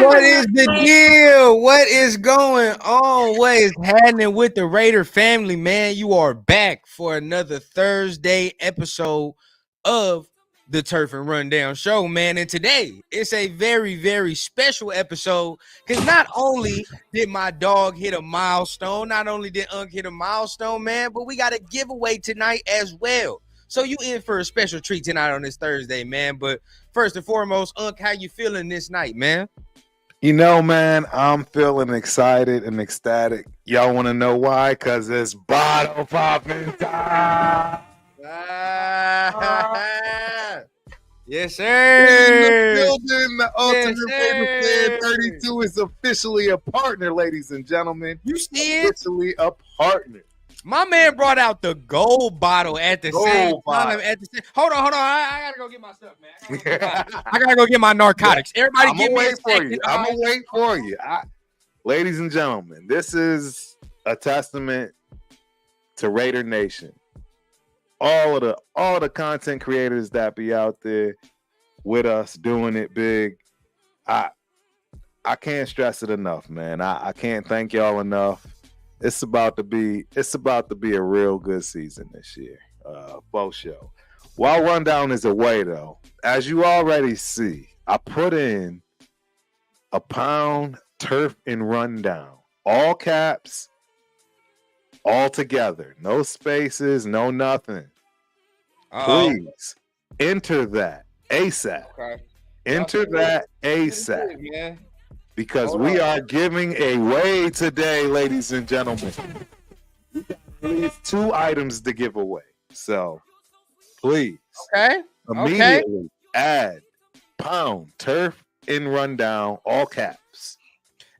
What is the deal? What is going on? What is happening with the Raider family, man? You are back for another Thursday episode of the Turf and Rundown Show, man. And today it's a very, very special episode because not only did my dog hit a milestone, not only did Unc hit a milestone, man, but we got a giveaway tonight as well. So you in for a special treat tonight on this Thursday, man. But first and foremost, Unc, how you feeling this night, man? You know, man, I'm feeling excited and ecstatic. Y'all want to know why? Because it's bottle popping time. Yes, sir. The Ultimate Raider Fan 32 is officially a partner, ladies and gentlemen. You see it? Officially a partner. My man brought out the gold bottle at the same time. Hold on. I gotta go get my stuff, man. I gotta go get my narcotics. Everybody, I'm gonna wait for you. I'm gonna wait for you. Ladies and gentlemen, this is a testament to Raider Nation. All the content creators that be out there with us doing it big. I can't stress it enough, man. I can't thank y'all enough. It's about to be a real good season this year. Both show. While Rundown is away, though, as you already see, I put in a pound turf and rundown. All caps, all together. No spaces, no nothing. Please enter that ASAP. Okay. Enter that ASAP. Yeah. Because we are giving away today, ladies and gentlemen. We got at least 2 items to give away. So, please, immediately add pound, turf, and rundown, all caps.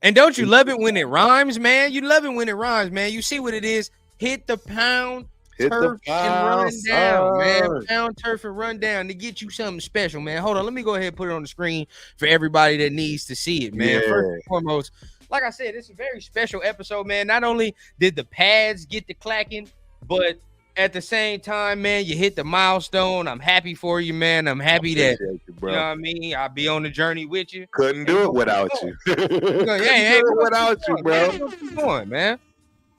And don't you love it when it rhymes, man? You love it when it rhymes, man. You see what it is? Hit the pound, turf, and rundown, man. Pound, turf, and rundown to get you something special, man. Hold on, let me go ahead and put it on the screen for everybody that needs to see it, man. Yeah. First and foremost, like I said, it's a very special episode, man. Not only did the pads get the clacking, but at the same time, man, you hit the milestone. I'm happy for you, man. I'm happy that you know what I mean. I'll be on the journey with you. Couldn't do it without you. Without you, bro. Keep going, man.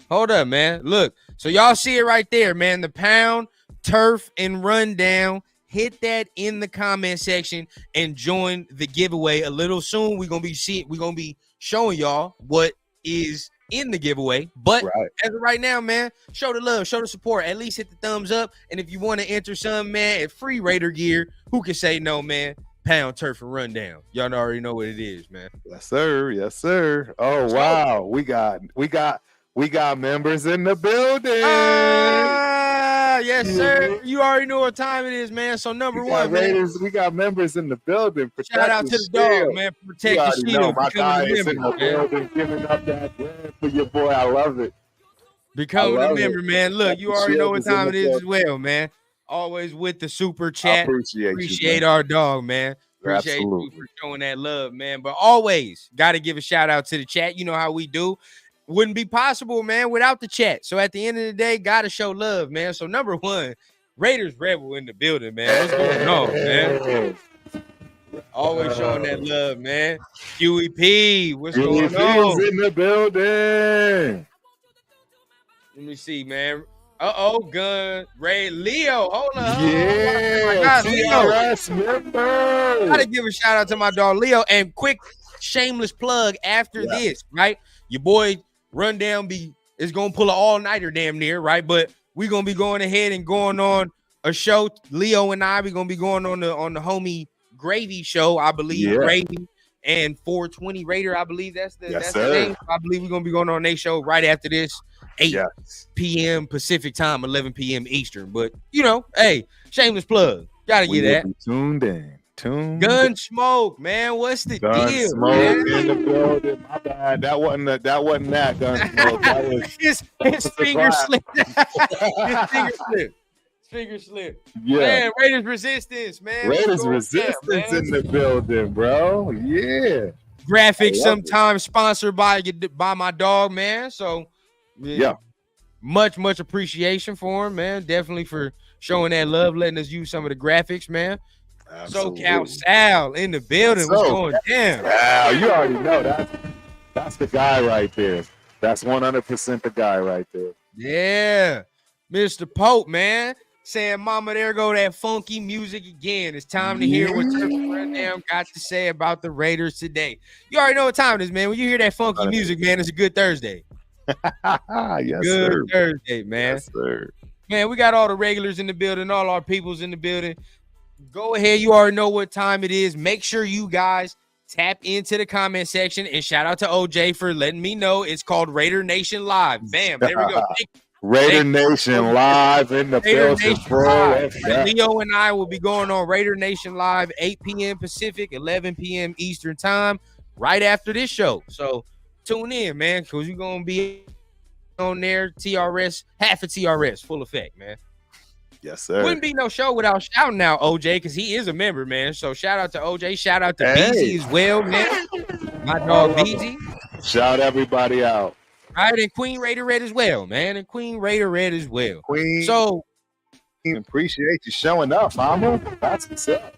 Hold up, man. Look, so y'all see it right there, man. The pound, turf, and rundown. Hit that in the comment section and join the giveaway. A little soon, we're gonna be showing y'all what is in the giveaway. But as of right now, man, show the love, show the support. At least hit the thumbs up. And if you want to enter some, man, at free Raider gear, who can say no, man? Pound, turf, and rundown. Y'all already know what it is, man. Yes, sir. Yes, sir. Oh, wow. We got members in the building. Yes, sir. You already know what time it is, man. So number one, man. We got members in the building. Shout out to the dog, man. Protect the shield. My guy is in the building, giving up that brand for your boy. I love it. Becoming a member, man. Look, you already know what time it is as well, man. Always with the super chat. Appreciate our dog, man. Appreciate you for showing that love, man. But always got to give a shout out to the chat. You know how we do. Wouldn't be possible, man, without the chat. So at the end of the day, gotta show love, man. So number one, Raiders Rebel in the building, man. What's going on, man? Always showing that love, man. QEP, what's going on? In the building. Let me see, man. Gun Ray Leo. Hold on. Yeah, TRS member. Gotta give a shout out to my dog Leo. And quick shameless plug after this, right? Your boy Rundown is gonna pull an all-nighter damn near, right? But we're gonna be going ahead and going on a show. Leo and I, we're gonna be going on the homie Gravy show, I believe. Yeah. Gravy and 420 Raider, I believe that's the name. I believe we're gonna be going on their show right after this, 8 p.m. Pacific time, 11 p.m. Eastern. But you know, hey, shameless plug. Gotta get that. Tuned in. Gun smoke, man. What's the deal? Smoke man? In the building. My bad. That wasn't that gun smoke. That was his finger slipped. Finger slip. Yeah. Man, Raiders Resistance, man. Raiders Resistance in the building, bro. Yeah. Graphics sometimes sponsored by my dog, man. So much appreciation for him, man. Definitely for showing that love, letting us use some of the graphics, man. SoCal Sal in the building. What's going down? Wow, you already know that's the guy right there. That's 100% the guy right there. Yeah, Mr. Pope, man. Saying, mama, there go that funky music again. It's time to hear what Turf Rundown got to say about the Raiders today. You already know what time it is, man. When you hear that funky music, man, it's a good Thursday. Yes, good sir. Thursday, man. Yes, sir. Man, we got all the regulars in the building, all our peoples in the building. Go ahead. You already know what time it is. Make sure you guys tap into the comment section, and shout out to OJ for letting me know it's called Raider Nation Live. Bam. There we go. Raider Nation Live in the building, bro. Leo and I will be going on Raider Nation Live, 8 p.m. Pacific, 11 p.m. Eastern time, right after this show. So tune in, man, because you're going to be on there. TRS, half of TRS, full effect, man. Yes, sir. Wouldn't be no show without shouting out OJ, because he is a member, man. So shout out to OJ. Shout out to BZ as well, man. My dog BZ. Shout everybody out. All right, and Queen Raider Red as well, man. And Queen Raider Red as well. Queen. So appreciate you showing up, mama. That's what's up.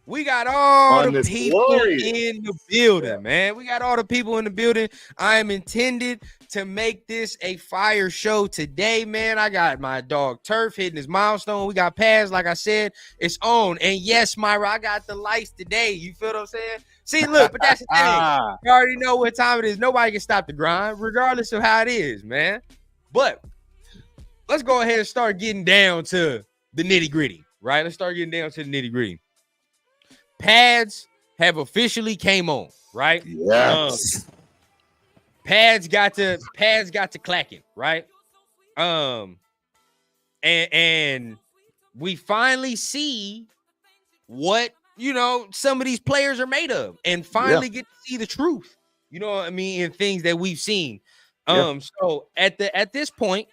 We got all the people in the building, man. We got all the people in the building. I am intended to make this a fire show today, man. I got my dog Turf hitting his milestone. We got Paz, like I said, it's on. And yes, Myra, I got the lights today. You feel what I'm saying? See, look, but that's the thing. You already know what time it is. Nobody can stop the grind, regardless of how it is, man. But let's go ahead and start getting down to the nitty-gritty, right? Let's start getting down to the nitty-gritty. Pads have officially came on, right? Yes. Pads got to clacking, right? And we finally see what some of these players are made of, and finally get to see the truth. You know what I mean? In things that we've seen. So at this point,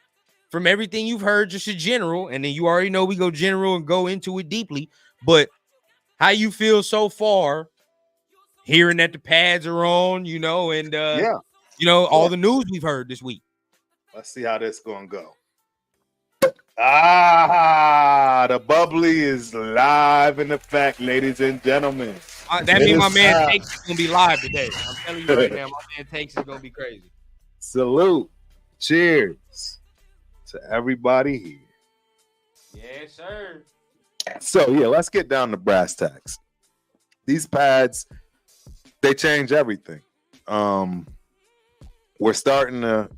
from everything you've heard, just in general, and then you already know we go general and go into it deeply, but how you feel so far, hearing that the pads are on, and all the news we've heard this week. Let's see how this gonna go. The bubbly is live in effect, ladies and gentlemen. That means my man Takes is gonna be live today. I'm telling you right now, my man Takes is gonna be crazy. Salute, cheers to everybody here. Yes, sir. So, let's get down to brass tacks. These pads, they change everything. We're starting to,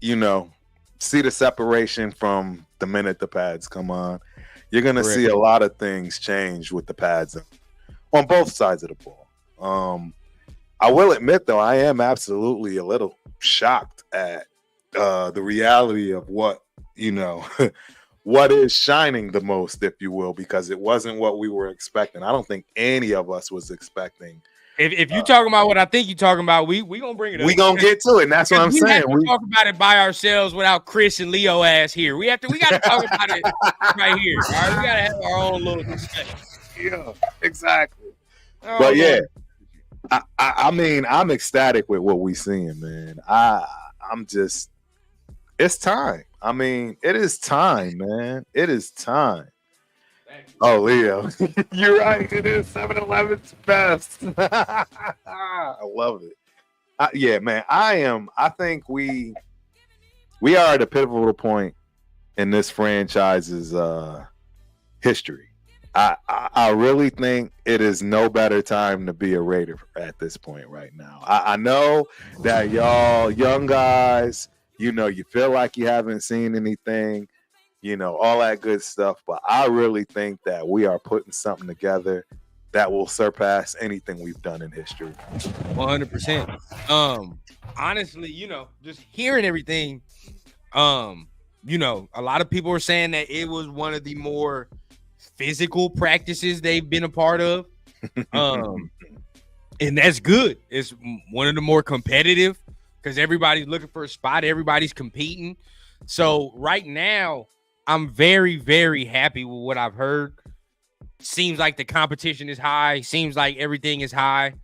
see the separation from the minute the pads come on. You're going to see a lot of things change with the pads on both sides of the ball. I will admit, though, I am absolutely a little shocked at the reality of what, what is shining the most, if you will, because it wasn't what we were expecting. I don't think any of us was expecting. If you're talking about what I think you're talking about, we gonna bring it up. We gonna get to it, and that's what I'm saying. We talk about it by ourselves without Chris and Leo ass here. We gotta talk about it right here. All right, we gotta have our own little discussion. Yeah, exactly. But I mean, I'm ecstatic with what we're seeing, man. I'm just, it's time. I mean, it is time, man. It is time. Oh, Leo. You're right. It is 7-Eleven's best. I love it. Man. I think we are at a pivotal point in this franchise's history. I really think it is no better time to be a Raider at this point right now. I know that y'all young guys, you feel like you haven't seen anything, all that good stuff. But I really think that we are putting something together that will surpass anything we've done in history. 100%. Honestly, just hearing everything, a lot of people are saying that it was one of the more physical practices they've been a part of. And that's good. It's one of the more competitive, because everybody's looking for a spot. Everybody's competing. So right now, I'm very, very happy with what I've heard. Seems like the competition is high. Seems like everything is high.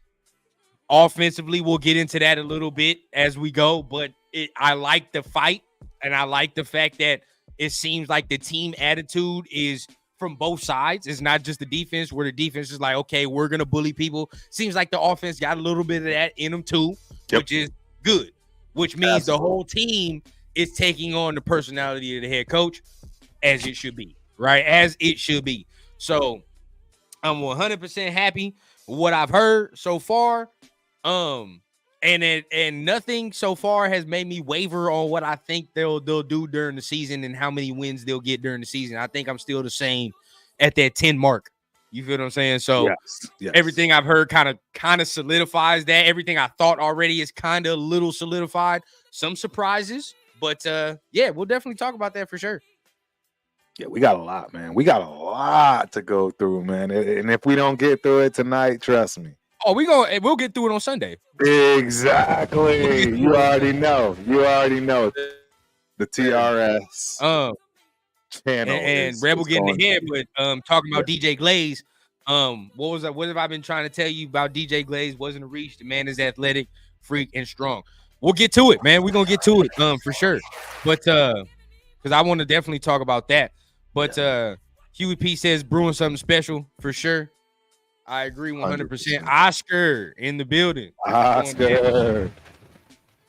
Offensively, we'll get into that a little bit as we go. But I like the fight, and I like the fact that it seems like the team attitude is from both sides. It's not just the defense where the defense is like, okay, we're going to bully people. Seems like the offense got a little bit of that in them too, which is good, which means the whole team is taking on the personality of the head coach as it should be, right? As it should be. So I'm 100% happy with what I've heard so far. And nothing so far has made me waver on what I think they'll do during the season and how many wins they'll get during the season. I think I'm still the same at that 10 mark. You feel what I'm saying? So yes. Everything I've heard kind of solidifies that. Everything I thought already is kind of a little solidified. Some surprises, but we'll definitely talk about that for sure. Yeah, we got a lot, man. We got a lot to go through, man. And if we don't get through it tonight, trust me. Oh, we'll get through it on Sunday. Exactly. You already know. The TRS channel. And Rebel getting ahead, but talking about DJ Glaze. What have I been trying to tell you about DJ Glaze? Wasn't a reach. The man is athletic, freak, and strong. We'll get to it, man. We're gonna get to it for sure. But because I want to definitely talk about that. But Huey P says brewing something special for sure. I agree 100%. Oscar in the building. Oscar.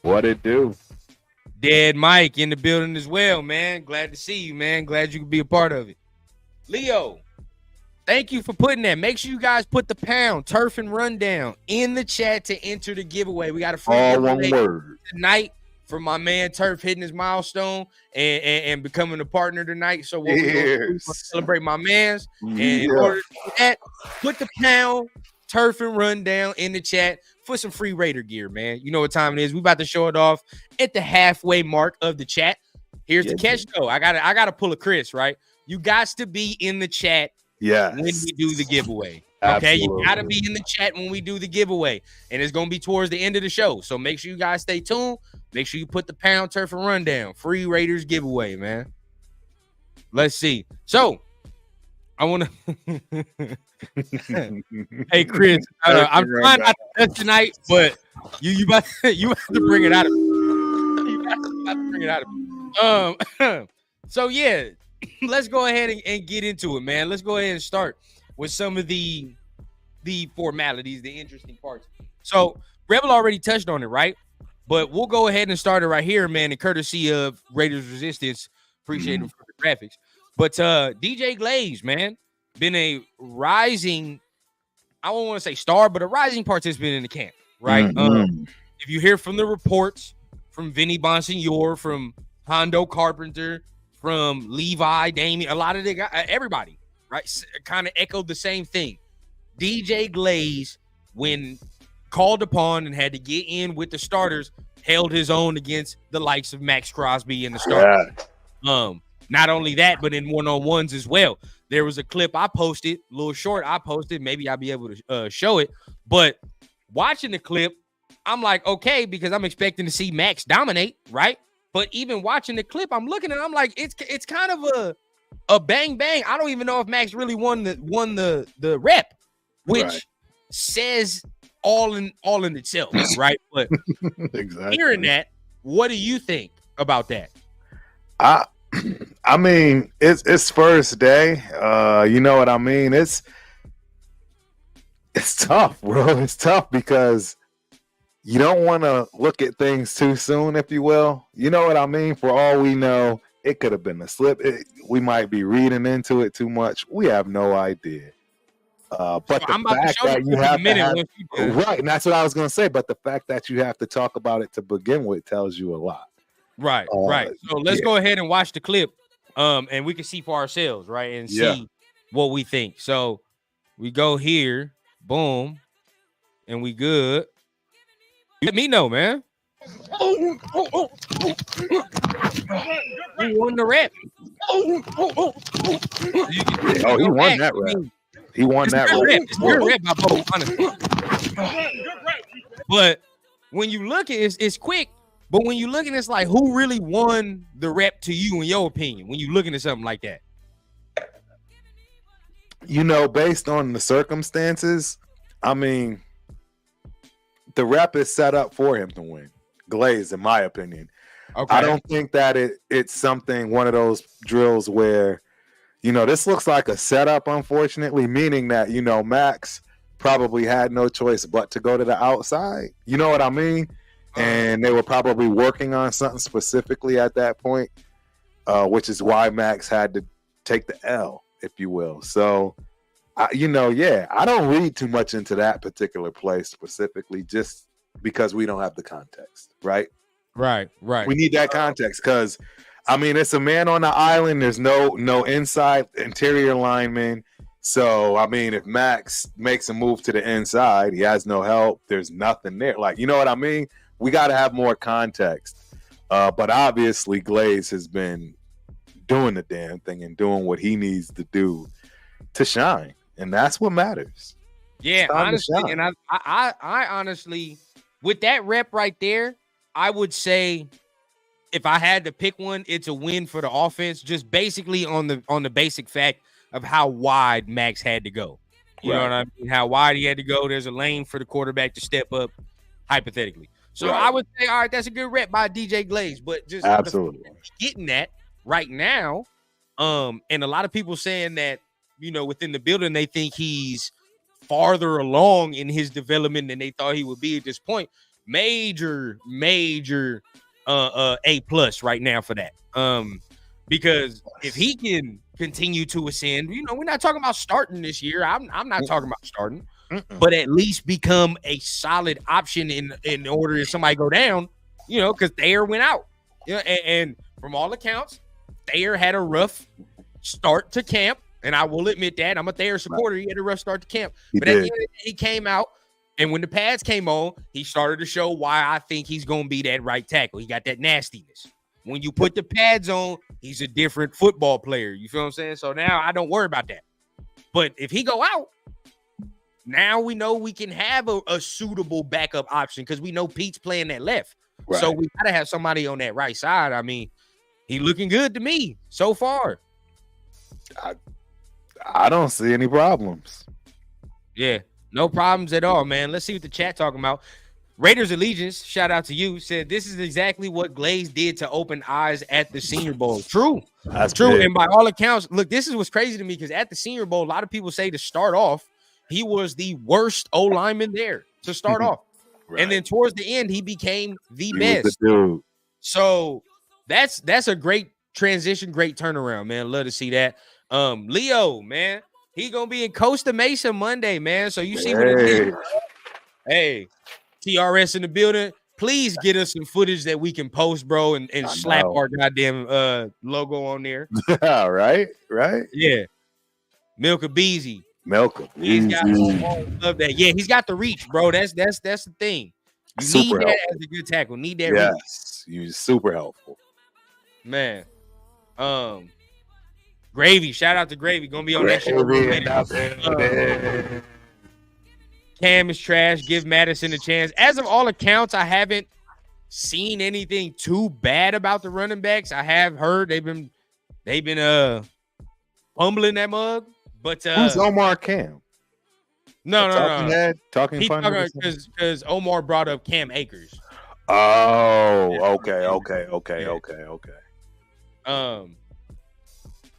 What it do? Dead Mike in the building as well, man. Glad to see you, man. Glad you could be a part of it. Leo, thank you for putting that. Make sure you guys put the pound, turf, and rundown in the chat to enter the giveaway. We got a free giveaway tonight for my man Turf hitting his milestone and becoming a partner tonight. So what we're celebrate my man's. And in order to do that, put the pound, turf, and rundown in the chat for some free Raider gear, man. You know what time it is. We about to show it off at the halfway mark of the chat. Here's the catch, though. I gotta pull a Chris, right? You got to be in the chat when we do the giveaway. Okay, you gotta be in the chat when we do the giveaway, and it's gonna be towards the end of the show. So make sure you guys stay tuned. Make sure you put the pound, turf, and rundown. Free Raiders giveaway, man. Let's see. So I want to. Hey Chris, I'm trying not to touch tonight, but you about to bring it out of me. You about to bring it out of me. So yeah, let's go ahead and get into it, man. Let's go ahead and start with some of the formalities, the interesting parts. So Rebel already touched on it, right? But we'll go ahead and start it right here, man, in courtesy of Raiders Resistance. Appreciate them for the graphics. But DJ Glaze, man, been a rising, I won't want to say star, but a rising participant in the camp, right? If you hear from the reports from Vinny Bonsignor, from Hondo Carpenter, from Levi, Damien, a lot of the guys, everybody, right, kind of echoed the same thing. DJ Glaze, when called upon and had to get in with the starters, held his own against the likes of Max Crosby and the starters. Not only that, but in one-on-ones as well. There was a clip I posted, a little short I posted. Maybe I'll be able to show it. But watching the clip, I'm like, okay, because I'm expecting to see Max dominate, right? But even watching the clip, I'm looking at it, I'm like, it's kind of a bang bang. I don't even know if Max really won the rep, which says all in itself, right? But exactly. Hearing that, what do you think about that? I mean, it's first day. You know what I mean? It's tough, bro. It's tough because you don't want to look at things too soon, if you will. You know what I mean? For all we know, it could have been a slip. We might be reading into it too much. We have no idea. But the fact that you have to have, right, and that's what I was going to say. But the fact that you have to talk about it to begin with tells you a lot. Right, right. So let's go ahead and watch the clip, and we can see for ourselves, right, and see what we think. So we go here, boom, and we good. Let me know, man. He won the rep. He won that rep. He won that rep. It's your rep, my boy, honestly. But when you look at it, it's quick. But when you look at it, it's like, who really won the rep to you, in your opinion, when you looking at something like that? You know, based on the circumstances, I mean, the rep is set up for him to win. Glaze, in my opinion. Okay. I don't think that it's something, one of those drills where, this looks like a setup, unfortunately, meaning that, Max probably had no choice but to go to the outside. You know what I mean? And they were probably working on something specifically at that point, which is why Max had to take the L, if you will. So, I don't read too much into that particular play specifically just because we don't have the context, right? Right. We need that context because, it's a man on the island. There's no inside interior lineman. So, if Max makes a move to the inside, he has no help. There's nothing there. Like, you know what I mean? We got to have more context. But obviously, Glaze has been doing the damn thing and doing what he needs to do to shine. And that's what matters. Yeah, honestly. And I honestly, with that rep right there, I would say if I had to pick one, it's a win for the offense, just basically on the basic fact of how wide Max had to go. You know what I mean? How wide he had to go. There's a lane for the quarterback to step up, hypothetically. So I would say, all right, that's a good rep by DJ Glaze. But just absolutely getting that right now, and a lot of people saying that, within the building, they think he's farther along in his development than they thought he would be at this point. Major A+ right now for that. Because if he can continue to ascend, we're not talking about starting this year. I'm not talking about starting, but at least become a solid option in order if somebody go down, because Thayer went out. And from all accounts, Thayer had a rough start to camp. And I will admit that. I'm a Thayer supporter. He had a rough start to camp. But at the end of the day, he came out. And when the pads came on, he started to show why I think he's going to be that right tackle. He got that nastiness. When you put the pads on, he's a different football player. You feel what I'm saying? So now I don't worry about that. But if he go out, now we know we can have a suitable backup option because we know Pete's playing that left. Right. So we got to have somebody on that right side. He looking good to me so far. I don't see any problems. Yeah, no problems at all, man. Let's see what the chat talking about. Raiders Allegiance, shout out to you, said this is exactly what Glaze did to open eyes at the Senior Bowl. True. That's true. Big. And by all accounts, look, this is what's crazy to me because at the Senior Bowl, a lot of people say to start off, he was the worst O lineman there to start off. Right. And then towards the end, he became the best. The so that's a great transition, great turnaround, man. Love to see that. Leo, man, he gonna be in Costa Mesa Monday, man. So you see what it is. Hey, TRS in the building. Please get us some footage that we can post, bro, and slap our goddamn logo on there. Right. Yeah. Milka Beezy. He's got love that. Yeah, he's got the reach, bro. That's the thing. You super need that helpful. As a good tackle. Need that reach. Yes, you're super helpful. Man. Gravy. Shout out to Gravy. Gonna be on that shit. Cam is trash. Give Madison a chance. As of all accounts, I haven't seen anything too bad about the running backs. I have heard they've been fumbling that mug. But who's Omar Cam? No. Talking fun because Omar brought up Cam Akers. Oh, okay.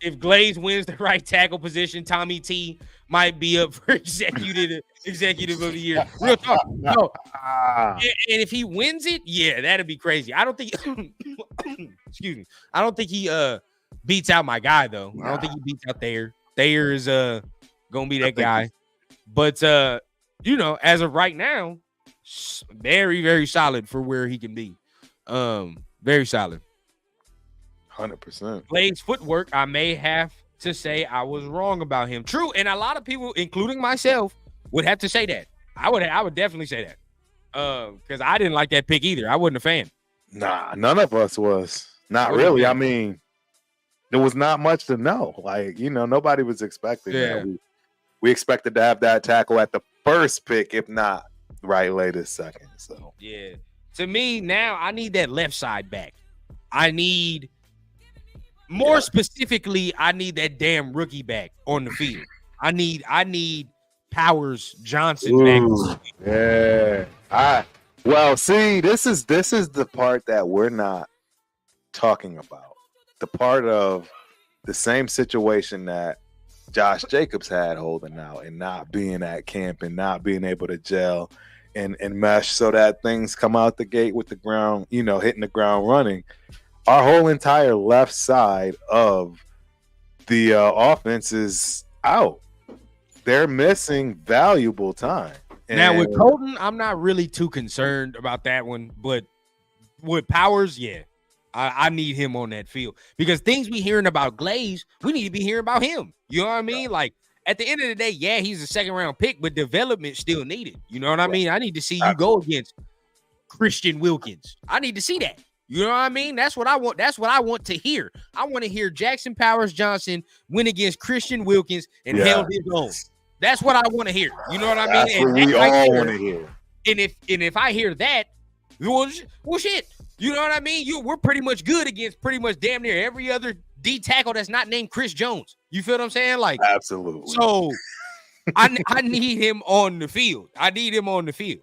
If Glaze wins the right tackle position, Tommy T might be up for executive of the year. Real talk. No. And if he wins it, yeah, that'd be crazy. I don't think excuse me. I don't think he beats out my guy though. I don't think he beats out Thayer. Thayer is gonna be that guy. But as of right now, very, very solid for where he can be. Very solid. 100%. Glaze footwork, I may have to say I was wrong about him. True, and a lot of people, including myself, would have to say that. I would definitely say that. Because I didn't like that pick either. I wasn't a fan. Nah, none of us was. Not really. I mean, there was not much to know. Like, nobody was expecting that. We expected to have that tackle at the first pick, if not right latest second. So yeah. To me, now I need that left side back. I need more specifically, I need that damn rookie back on the field. I need Powers Johnson back. Yeah. Well, see, this is the part that we're not talking about. The part of the same situation that Josh Jacobs had holding out and not being at camp and not being able to gel and mesh so that things come out the gate with the ground, hitting the ground running. Our whole entire left side of the offense is out. They're missing valuable time. Now with Colton, I'm not really too concerned about that one, but with Powers, yeah, I need him on that field because things we hearing about Glaze, we need to be hearing about him. You know what I mean? Like at the end of the day, yeah, he's a second round pick, but development still needed. You know what I mean? I need to see you go against Christian Wilkins. I need to see that. You know what I mean? That's what I want. That's what I want to hear. I want to hear Jackson Powers Johnson win against Christian Wilkins and held his own. That's what I want to hear. You know what I mean? That's what we all want to hear. And if I hear that, well, shit. You know what I mean? We're pretty much good against pretty much damn near every other D tackle that's not named Chris Jones. You feel what I'm saying? Like absolutely. So I need him on the field. I need him on the field.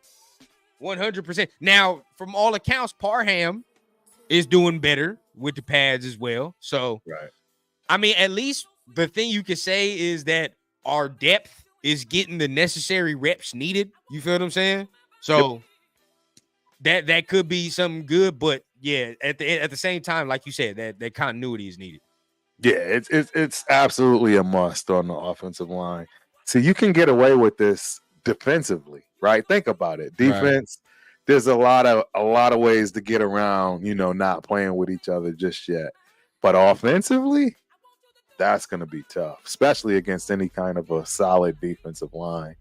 100%. Now, from all accounts, Parham is doing better with the pads as well. So, right. I mean, at least the thing you could say is that our depth is getting the necessary reps needed. You feel what I'm saying? So that could be something good, but yeah, at the same time, like you said, that continuity is needed. Yeah, it's absolutely a must on the offensive line. So you can get away with this defensively, right? Think about it. Defense, there's a lot of ways to get around, not playing with each other just yet. But offensively, that's going to be tough, especially against any kind of a solid defensive line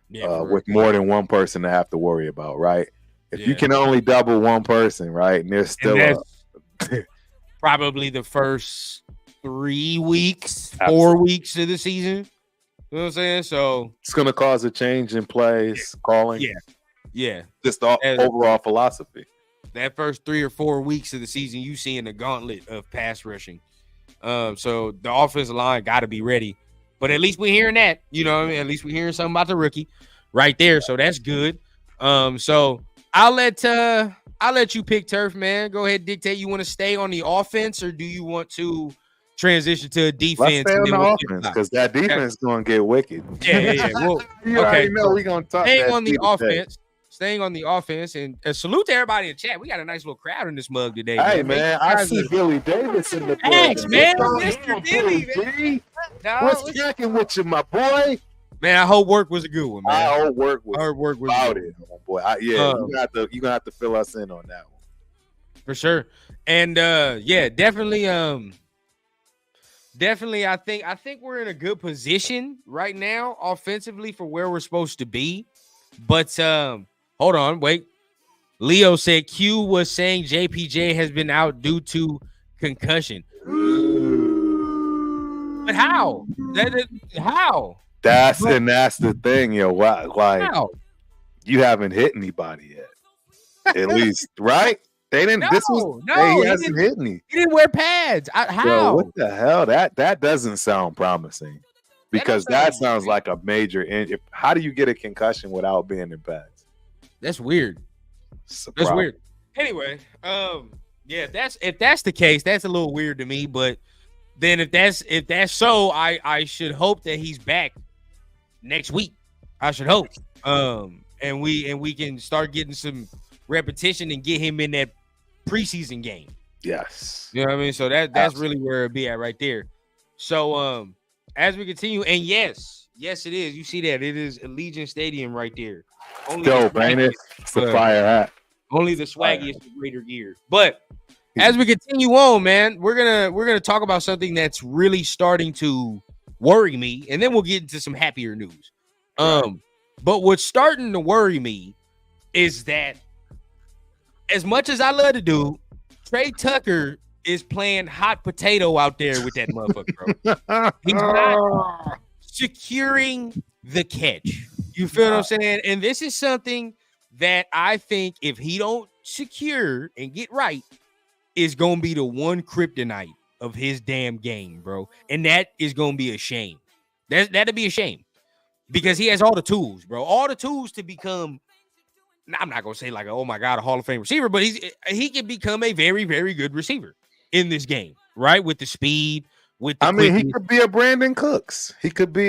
with more than one person to have to worry about, right? If you can only double one person, right, and there's still probably the first 3 weeks, 4 weeks of the season. You know what I'm saying? So it's going to cause a change in plays, calling. Yeah. Just the overall philosophy. That first 3 or 4 weeks of the season, you see in the gauntlet of pass rushing. So the offensive line got to be ready. But at least we're hearing that. You know what I mean? At least we're hearing something about the rookie right there. So that's good. So I'll let you pick, Turf, man. Go ahead, dictate. You want to stay on the offense or do you want to transition to a defense? Let's stay on the offense because that defense is going to get wicked. Yeah. Well, okay. We're going to talk staying on the offense. Staying on the offense and salute to everybody in chat. We got a nice little crowd in this mug today. Hey, man, I see Billy Davis in the thanks, man. Mr. Billy, man. What's cracking with you, my boy? Man, I hope work was a good one, man. I hope work was about it, my boy. You're gonna have to fill us in on that one. For sure. And definitely I think we're in a good position right now offensively for where we're supposed to be. But hold on, wait. Leo said Q was saying JPJ has been out due to concussion. But how? How? That's the thing, yo. Like how? You haven't hit anybody yet. At least, right? They didn't. He hasn't hit any. He didn't wear pads. How? Yo, what the hell? That doesn't sound promising. Because that sounds like a major. How do you get a concussion without being in pads? That's weird. That's weird. Anyway, if that's the case, that's a little weird to me. But then if that's so, I should hope that he's back next week. I should hope. And we can start getting some repetition and get him in that preseason game. Yes. You know what I mean? So that's really where it'd be at right there. So as we continue, and yes, it is. You see that it is Allegiant Stadium right there. Dope, ain't it? It's a fire hat. Only the swaggiest Raider gear. But as we continue on, man, we're gonna talk about something that's really starting to worry me, and then we'll get into some happier news. But what's starting to worry me is that as much as I love to do, Trey Tucker is playing hot potato out there with that motherfucker, bro. He's not securing the catch. You feel what I'm saying? And this is something that I think if he don't secure and get right, is going to be the one kryptonite of his damn game, bro. And that is going to be a shame. That'd be a shame because he has all the tools, bro. All the tools to become, I'm not going to say like, oh my God, a Hall of Fame receiver, but he can become a very, very good receiver in this game, right? With the speed, with the he could be a Brandon Cooks. He could be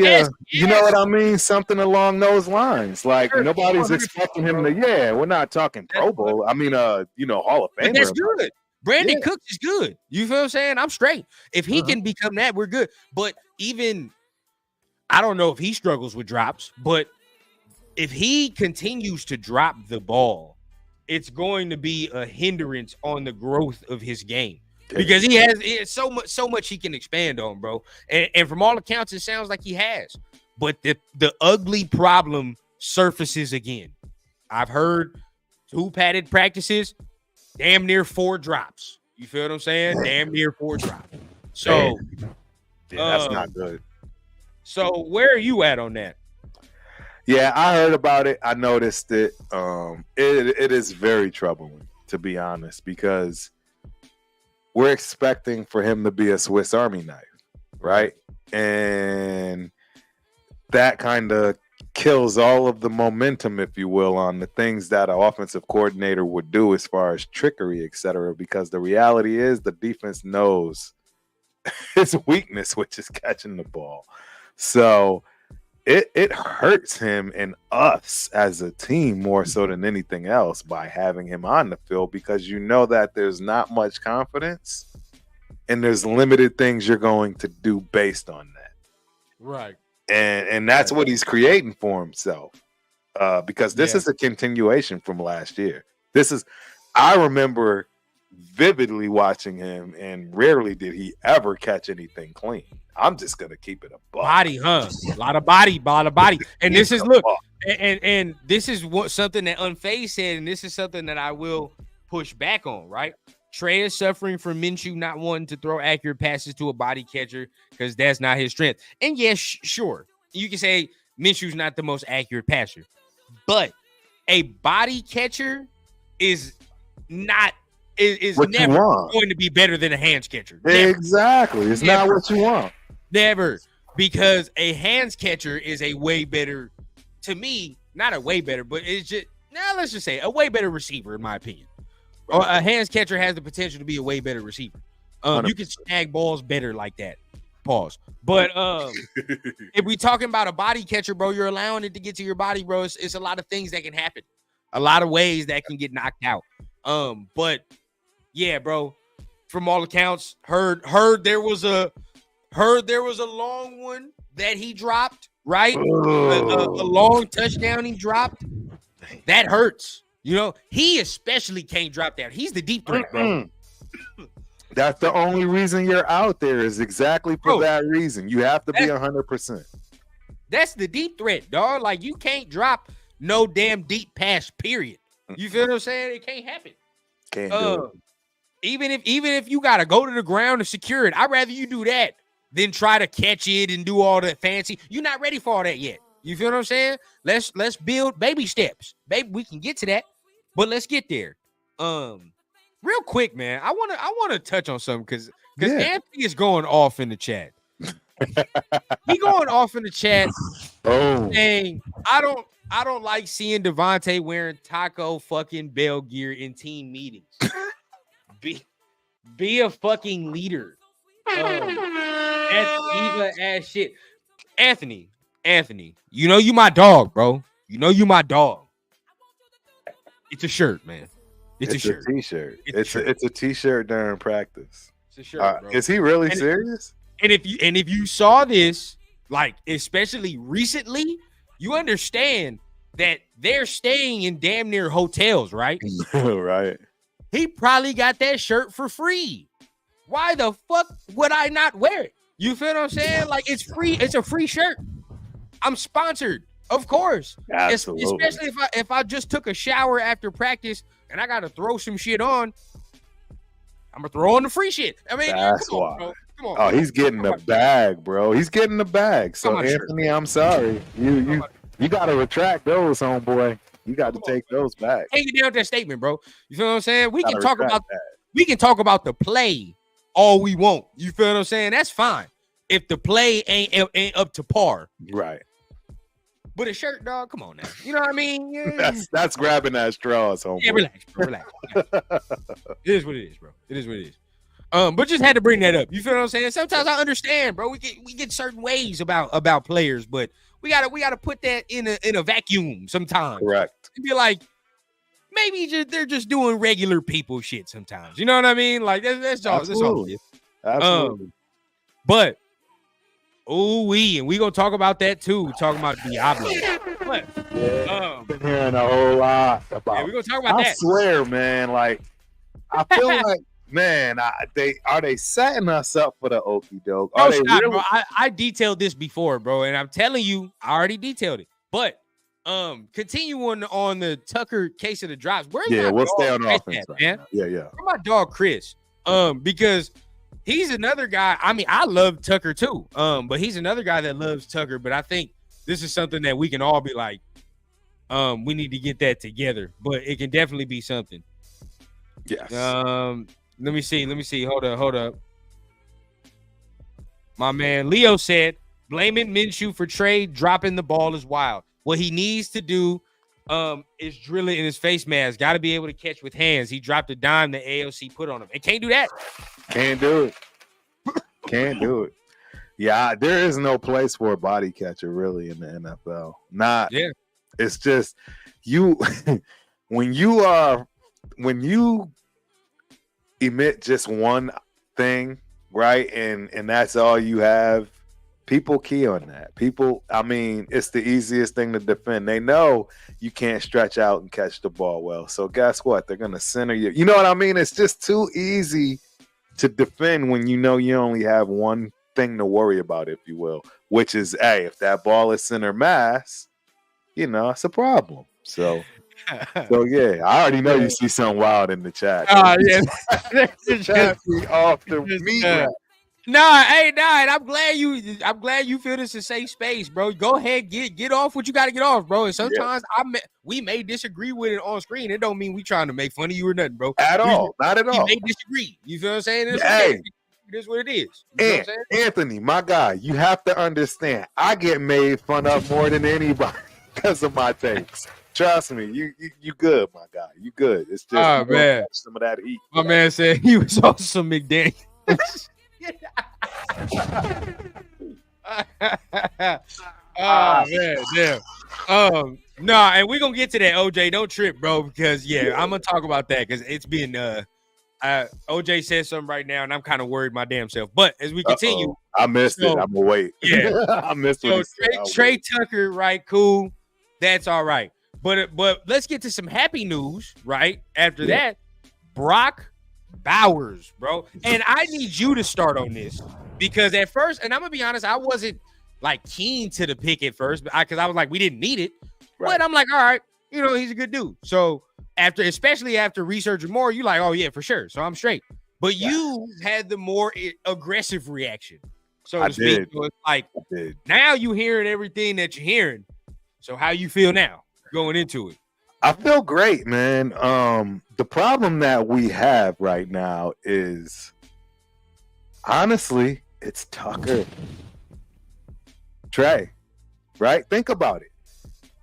you know what I mean? Something along those lines. Like nobody's expecting him to. Yeah, we're not talking Pro Bowl. Hall of Famer. But that's good. Brandon Cooks is good. You feel what I'm saying? I'm straight. If he can become that, we're good. But even I don't know if he struggles with drops, but if he continues to drop the ball, it's going to be a hindrance on the growth of his game. Because he has so much he can expand on, bro. And from all accounts, it sounds like he has. But the ugly problem surfaces again. I've heard 2 padded practices, damn near 4 drops. You feel what I'm saying? Damn near 4 drops. So that's not good. So where are you at on that? Yeah, I heard about it. I noticed it. It is very troubling, to be honest, because we're expecting for him to be a Swiss Army knife, right? And that kind of kills all of the momentum, if you will, on the things that an offensive coordinator would do as far as trickery, etc. Because the reality is the defense knows his weakness, which is catching the ball. So it hurts him and us as a team more so than anything else by having him on the field, because you know that there's not much confidence and there's limited things you're going to do based on that. Right. And that's what he's creating for himself, because this is a continuation from last year. I remember vividly watching him, and rarely did he ever catch anything clean. I'm just gonna keep it a buck. Body, huh? A lot of body. And this is and this is something that Unfazed said, and this is something that I will push back on. Right? Trey is suffering from Minshew not wanting to throw accurate passes to a body catcher because that's not his strength. And yes, sure, you can say Minshew's not the most accurate passer, but a body catcher is not. Is never going to be better than a hands catcher. Never. Exactly. It's not what you want. Never. Because a hands catcher is a way better, to me, not a way better, but it's just, let's just say a way better receiver, in my opinion. Or a hands catcher has the potential to be a way better receiver. You can snag balls better like that. Pause. But if we talking about a body catcher, bro, you're allowing it to get to your body, bro. It's a lot of things that can happen. A lot of ways that can get knocked out. But yeah, bro, from all accounts, heard there was a long one that he dropped, right? A long touchdown he dropped. That hurts. You know, he especially can't drop that. He's the deep threat, bro. That's the only reason you're out there, is exactly for that reason. You have to be 100%. That's the deep threat, dog. Like, you can't drop no damn deep pass, period. You feel what I'm saying? It can't happen. Can't do it. Even if you gotta go to the ground to secure it, I'd rather you do that than try to catch it and do all that fancy. You're not ready for all that yet. You feel what I'm saying? Let's build baby steps. Baby, we can get to that, but let's get there. Real quick, man. I wanna touch on something because Anthony is going off in the chat. He going off in the chat saying, I don't like seeing Devontae wearing Taco fucking Bell gear in team meetings. Be a fucking leader. That's diva ass shit. Anthony, you know you my dog, bro. You know you my dog. It's a shirt, man. It's a shirt. T-shirt. It's a T-shirt during practice. It's a shirt, bro. Is he really serious? And if you saw this, like especially recently, you understand that they're staying in damn near hotels, right? Right. He probably got that shirt for free. Why the fuck would I not wear it? You feel what I'm saying? Like, it's free. It's a free shirt. I'm sponsored, of course. Absolutely. Especially if I just took a shower after practice and I got to throw some shit on. I'm gonna throw on the free shit. I mean, that's come why. on, bro. Come on. Oh, he's getting the bag, bro. He's getting the bag. So Anthony, I'm sorry. You got to retract those, homeboy. You got to take those back. Take it down with that statement, bro. You feel what I'm saying? We can talk about the play all we want. You feel what I'm saying? That's fine. If the play ain't up to par. Right. But a shirt, dog, come on now. You know what I mean? Yeah. That's grabbing at straws, homeboy. Yeah, relax, bro. Relax. It is what it is, bro. It is what it is. But just had to bring that up. You feel what I'm saying? Sometimes I understand, bro. We get certain ways about players, but we gotta put that in a vacuum sometimes. Correct. And be like, maybe they're just doing regular people shit sometimes. You know what I mean? Like that's all. Absolutely. Absolutely. But and we gonna talk about that too. Talking about Diablo. But been hearing a whole lot about. Yeah, we're gonna talk about that. I swear, man. Like I feel like, man, they setting us up for the okie doke? No, stop, really? Bro. I detailed this before, bro, and I'm telling you, I already detailed it. But continuing on the Tucker case of the drops. Where's we'll stay on offense, right man. Yeah. Where's my dog Chris? Because he's another guy. I mean, I love Tucker too. But he's another guy that loves Tucker. But I think this is something that we can all be like, we need to get that together. But it can definitely be something. Yes. Let me see. Hold up. My man Leo said, blaming Minshew for trade dropping the ball is wild. What he needs to do is drill it in his face mask. Got to be able to catch with hands. He dropped a dime that AOC put on him. And can't do that. Can't do it. Can't do it. Yeah, there is no place for a body catcher really in the NFL. It's just you when you emit just one thing, right? And that's all you have. People key on that. It's the easiest thing to defend. They know you can't stretch out and catch the ball well. So guess what? They're going to center you. You know what I mean? It's just too easy to defend when you know you only have one thing to worry about, if you will, which is, hey, if that ball is center mass, it's a problem. So yeah, I already know you see something wild in the chat. Off the meat. And I'm glad you feel this is a safe space, bro. Go ahead, get off what you got to get off, bro. And sometimes we may disagree with it on screen. It don't mean we trying to make fun of you or nothing, bro. Not at all. We may disagree. You feel what I'm saying? It is what it is. And Anthony, my guy, you have to understand. I get made fun of more than anybody because of my takes. Trust me, you good, my guy. You good. It's just man. Some of that heat. My man said he was awesome, McDaniel. Man, damn. And we're gonna get to that, OJ. Don't trip, bro, because I'm gonna talk about that because it's been OJ said something right now, and I'm kind of worried my damn self. But as we continue, I missed it. I'm gonna wait. Yeah, I missed it. So Trey Tucker, right? Cool, that's all right. But let's get to some happy news, right? After that, Brock Bowers, bro. And I need you to start on this because at first, and I'm gonna be honest, I wasn't like keen to the pick at first, because I was like, we didn't need it. Right. But I'm like, all right, he's a good dude. So especially after researching more, you like, oh yeah, for sure. So I'm straight. But you had the more aggressive reaction. So to speak. So it's like now you hearing everything that you're hearing. So how you feel now going into it? I feel great, man. The problem that we have right now is, honestly, it's Tucker. Trey, right? Think about it.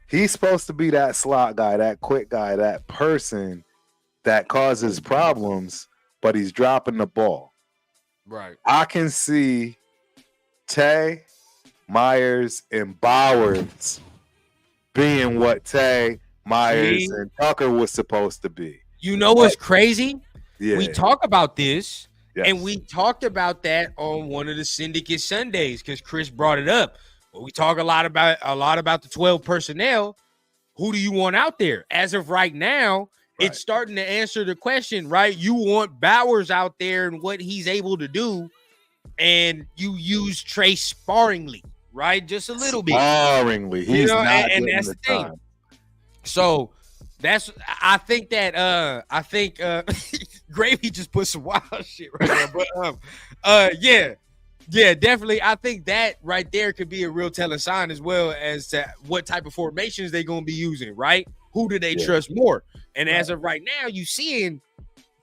He's supposed to be that slot guy, that quick guy, that person that causes problems, but he's dropping the ball. Right. I can see Tay, Myers, and Bowers being what Tay, Myers, and Tucker was supposed to be. You know what's crazy? Yeah. We talk about this, and we talked about that on one of the Syndicate Sundays because Chris brought it up. But we talk a lot about the 12 personnel. Who do you want out there? As of right now, it's starting to answer the question, right? You want Bowers out there and what he's able to do, and you use Trey sparingly, right? Just a little bit. Sparingly. He's not and that's the thing. Time. So I think Gravy just put some wild shit right there. But yeah, definitely. I think that right there could be a real telling sign as well as to what type of formations they're gonna be using, right? Who do they trust more? And as of right now, you seeing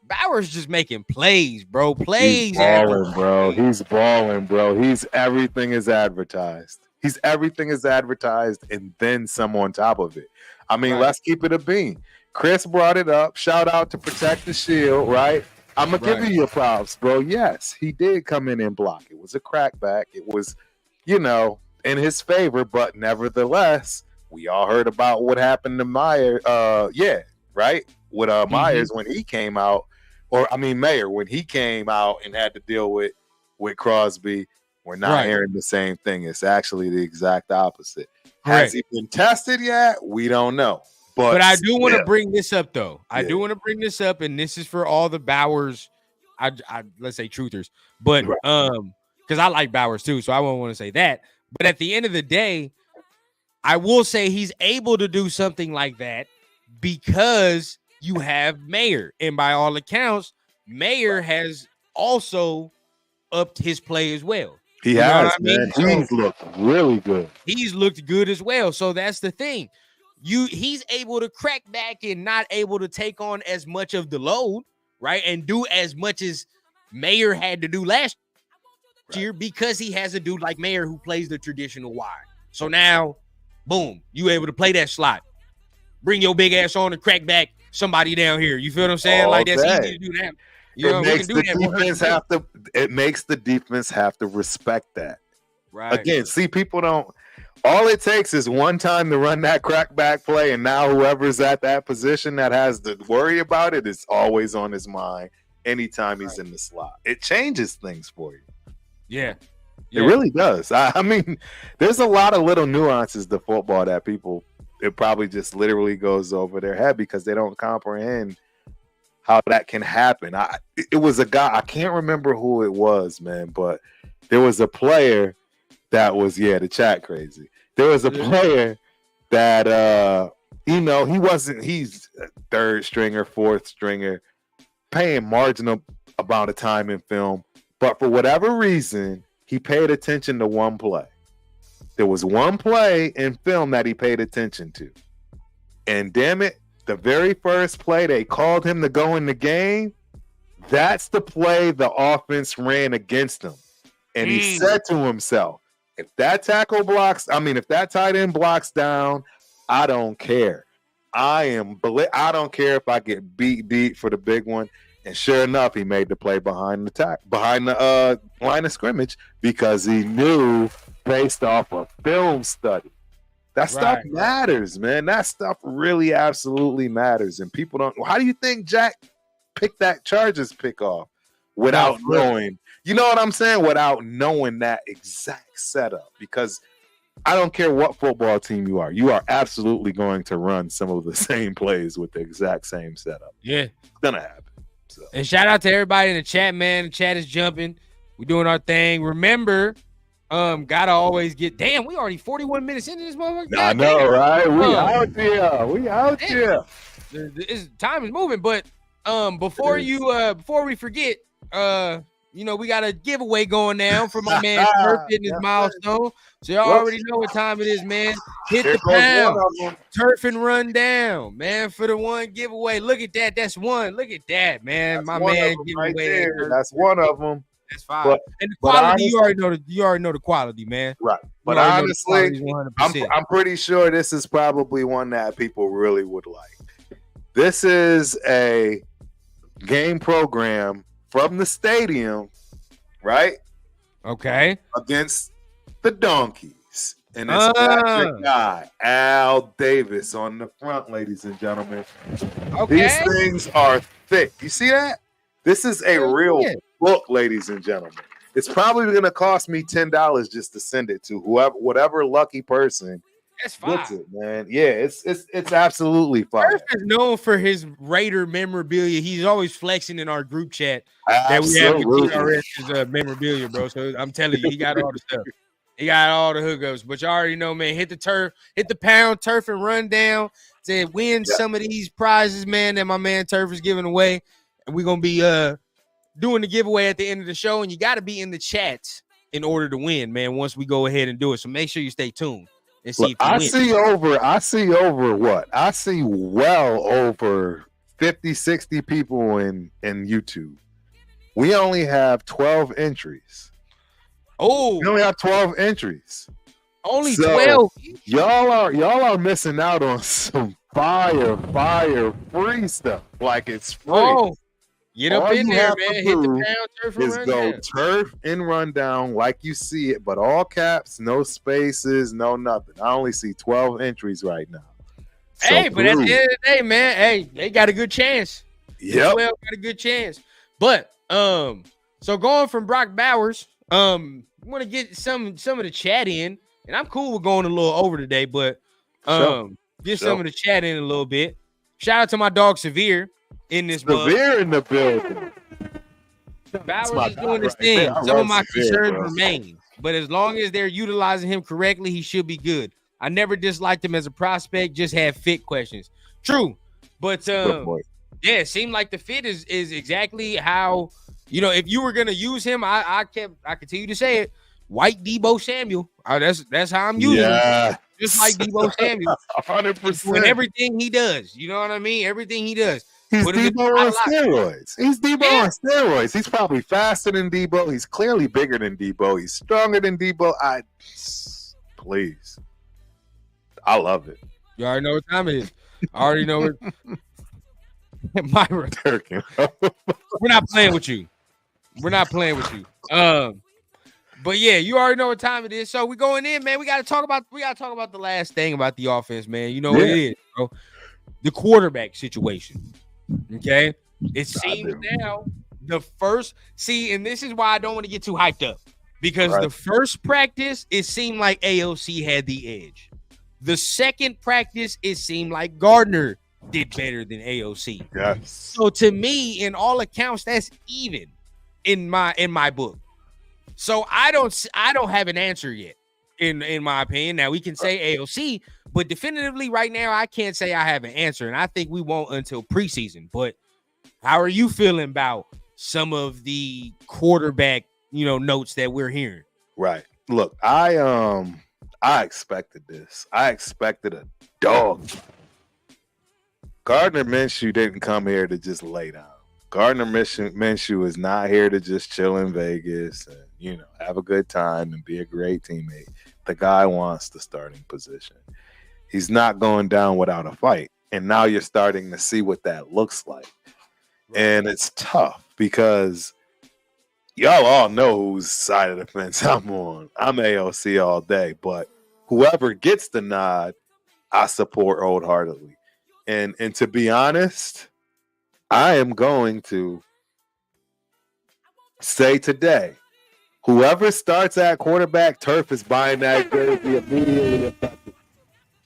Bowers just making plays, bro. He's balling, bro. He's balling, bro. Everything is advertised. Everything is advertised, and then some on top of it. I mean, let's keep it a bean. Chris brought it up. Shout out to Protect the Shield, right? I'm gonna give you your props, bro. Yes, he did come in and block. It was a crackback. It was, in his favor, but nevertheless, we all heard about what happened to Meyer. Right? With Myers when he came out, Mayer when he came out and had to deal with Crosby. We're not hearing the same thing. It's actually the exact opposite. Has he been tested yet? We don't know. But I do want to bring this up, though. I do want to bring this up, and this is for all the Bowers, I let's say truthers, but because I like Bowers too, so I won't want to say that. But at the end of the day, I will say he's able to do something like that because you have Mayer, and by all accounts, Mayer has also upped his play as well. He has, man. He's looked really good. He's looked good as well. So that's the thing. He's able to crack back and not able to take on as much of the load, right? And do as much as Mayer had to do last year because he has a dude like Mayer who plays the traditional wide. So now, boom, you able to play that slot. Bring your big ass on and crack back somebody down here. You feel what I'm saying? Like that's easy to do that. It makes the defense have to respect that. Right. Again, see, people don't. All it takes is one time to run that crackback play, and now whoever's at that position that has to worry about it is always on his mind anytime he's in the slot. It changes things for you. Yeah. It really does. I mean, there's a lot of little nuances to football that people, it probably just literally goes over their head because they don't comprehend how that can happen. It was a guy, I can't remember who it was, man, but there was a player that was, the chat crazy. There was a player that, he's a third stringer, fourth stringer, paying marginal amount of time in film. But for whatever reason, he paid attention to one play. There was one play in film that he paid attention to. And damn it, the very first play they called him to go in the game, that's the play the offense ran against him. And he said to himself, if that tight end blocks down, I don't care. I don't care if I get beat deep for the big one. And sure enough, he made the play behind the line of scrimmage because he knew based off a film study. That stuff matters, man. That stuff really absolutely matters. And people don't. How do you think Jack picked that Chargers pick off without knowing? You know what I'm saying? Without knowing that exact setup. Because I don't care what football team you are absolutely going to run some of the same plays with the exact same setup. Yeah. It's going to happen. So. And shout out to everybody in the chat, man. The chat is jumping. We're doing our thing. Remember, gotta always get. Damn, we already 41 minutes into this motherfucker. I know, right? We out here. Time is moving, but before we forget, we got a giveaway going down for my man Turf hitting his milestone. So y'all already know what time it is, man. Hit the pound, Turf and run down, man, for the one giveaway. Look at that. That's one. Look at that, man. That's my man giveaway. Right, that's one of them. That's fine. And the quality, you already know the quality, man. Right. But honestly, I'm pretty sure this is probably one that people really would like. This is a game program from the stadium, right? Okay. Against the Donkeys. And it's that guy, Al Davis, on the front, ladies and gentlemen. Okay. These things are thick. You see that? This is a real book, ladies and gentlemen. It's probably going to cost me $10 just to send it to whatever lucky person. That's fine. Gets it, man. Yeah, it's absolutely fine. Turf is known for his Raider memorabilia. He's always flexing in our group chat that we have with TRS's memorabilia, bro. So I'm telling you, he got all the stuff. He got all the hookups. But you already know, man. Hit the turf, hit the pound, Turf and run down to win some of these prizes, man, that my man Turf is giving away. And we're gonna be doing the giveaway at the end of the show. And you got to be in the chats in order to win, man. Once we go ahead and do it, so make sure you stay tuned. And see. Look, I see over what? I see well over 50, 60 people in YouTube. We only have 12 entries. Oh, we only have 12 entries. Only 12. Y'all are missing out on some fire free stuff. Like it's free. Oh, Get up in there, man. Hit the pound, turf, and run go down. turf and run down like you see it, but all caps, no spaces, no nothing. I only see 12 entries right now. So hey, but at the end of the day, man, hey, they got a good chance. Yeah, 12 got a good chance. But so going from Brock Bowers, want to get some of the chat in, and I'm cool with going a little over today, but get some of the chat in a little bit. Shout out to my dog Severe in this Severe in the building. Bowers is doing his thing. Some of my concerns remain, but as long as they're utilizing him correctly, he should be good. I never disliked him as a prospect, just had fit questions. True. But yeah, it seemed like the fit is exactly how, if you were gonna use him, I continue to say it. White Debo Samuel. That's how I'm using him. Just like Debo Samuel. 100%. With everything he does. You know what I mean? Everything he does. He's Debo on steroids. He's Debo on steroids. He's probably faster than Debo. He's clearly bigger than Debo. He's stronger than Debo. Please. I love it. You already know what time it is. I already know it. Myra. We're not playing with you. We're not playing with you. But yeah, you already know what time it is. So we're going in, man. We gotta talk about the last thing about the offense, man. You know what it is, bro. The quarterback situation. Okay. It seems now the first and this is why I don't want to get too hyped up. Because the first practice, it seemed like AOC had the edge. The second practice, it seemed like Gardner did better than AOC. Yes. So to me, in all accounts, that's even in my book. So I don't have an answer yet, in my opinion. Now we can say AOC, but definitively right now I can't say I have an answer, and I think we won't until preseason. But how are you feeling about some of the quarterback, notes that we're hearing? Right. Look, I expected this. I expected a dog. Gardner Minshew didn't come here to just lay down. Gardner Minshew is not here to just chill in Vegas and, have a good time and be a great teammate. The guy wants the starting position. He's not going down without a fight. And now you're starting to see what that looks like. And it's tough because y'all all know whose side of the fence I'm on. I'm AOC all day, but whoever gets the nod, I support wholeheartedly. And to be honest, I am going to say today, whoever starts at quarterback, Turf is buying that jersey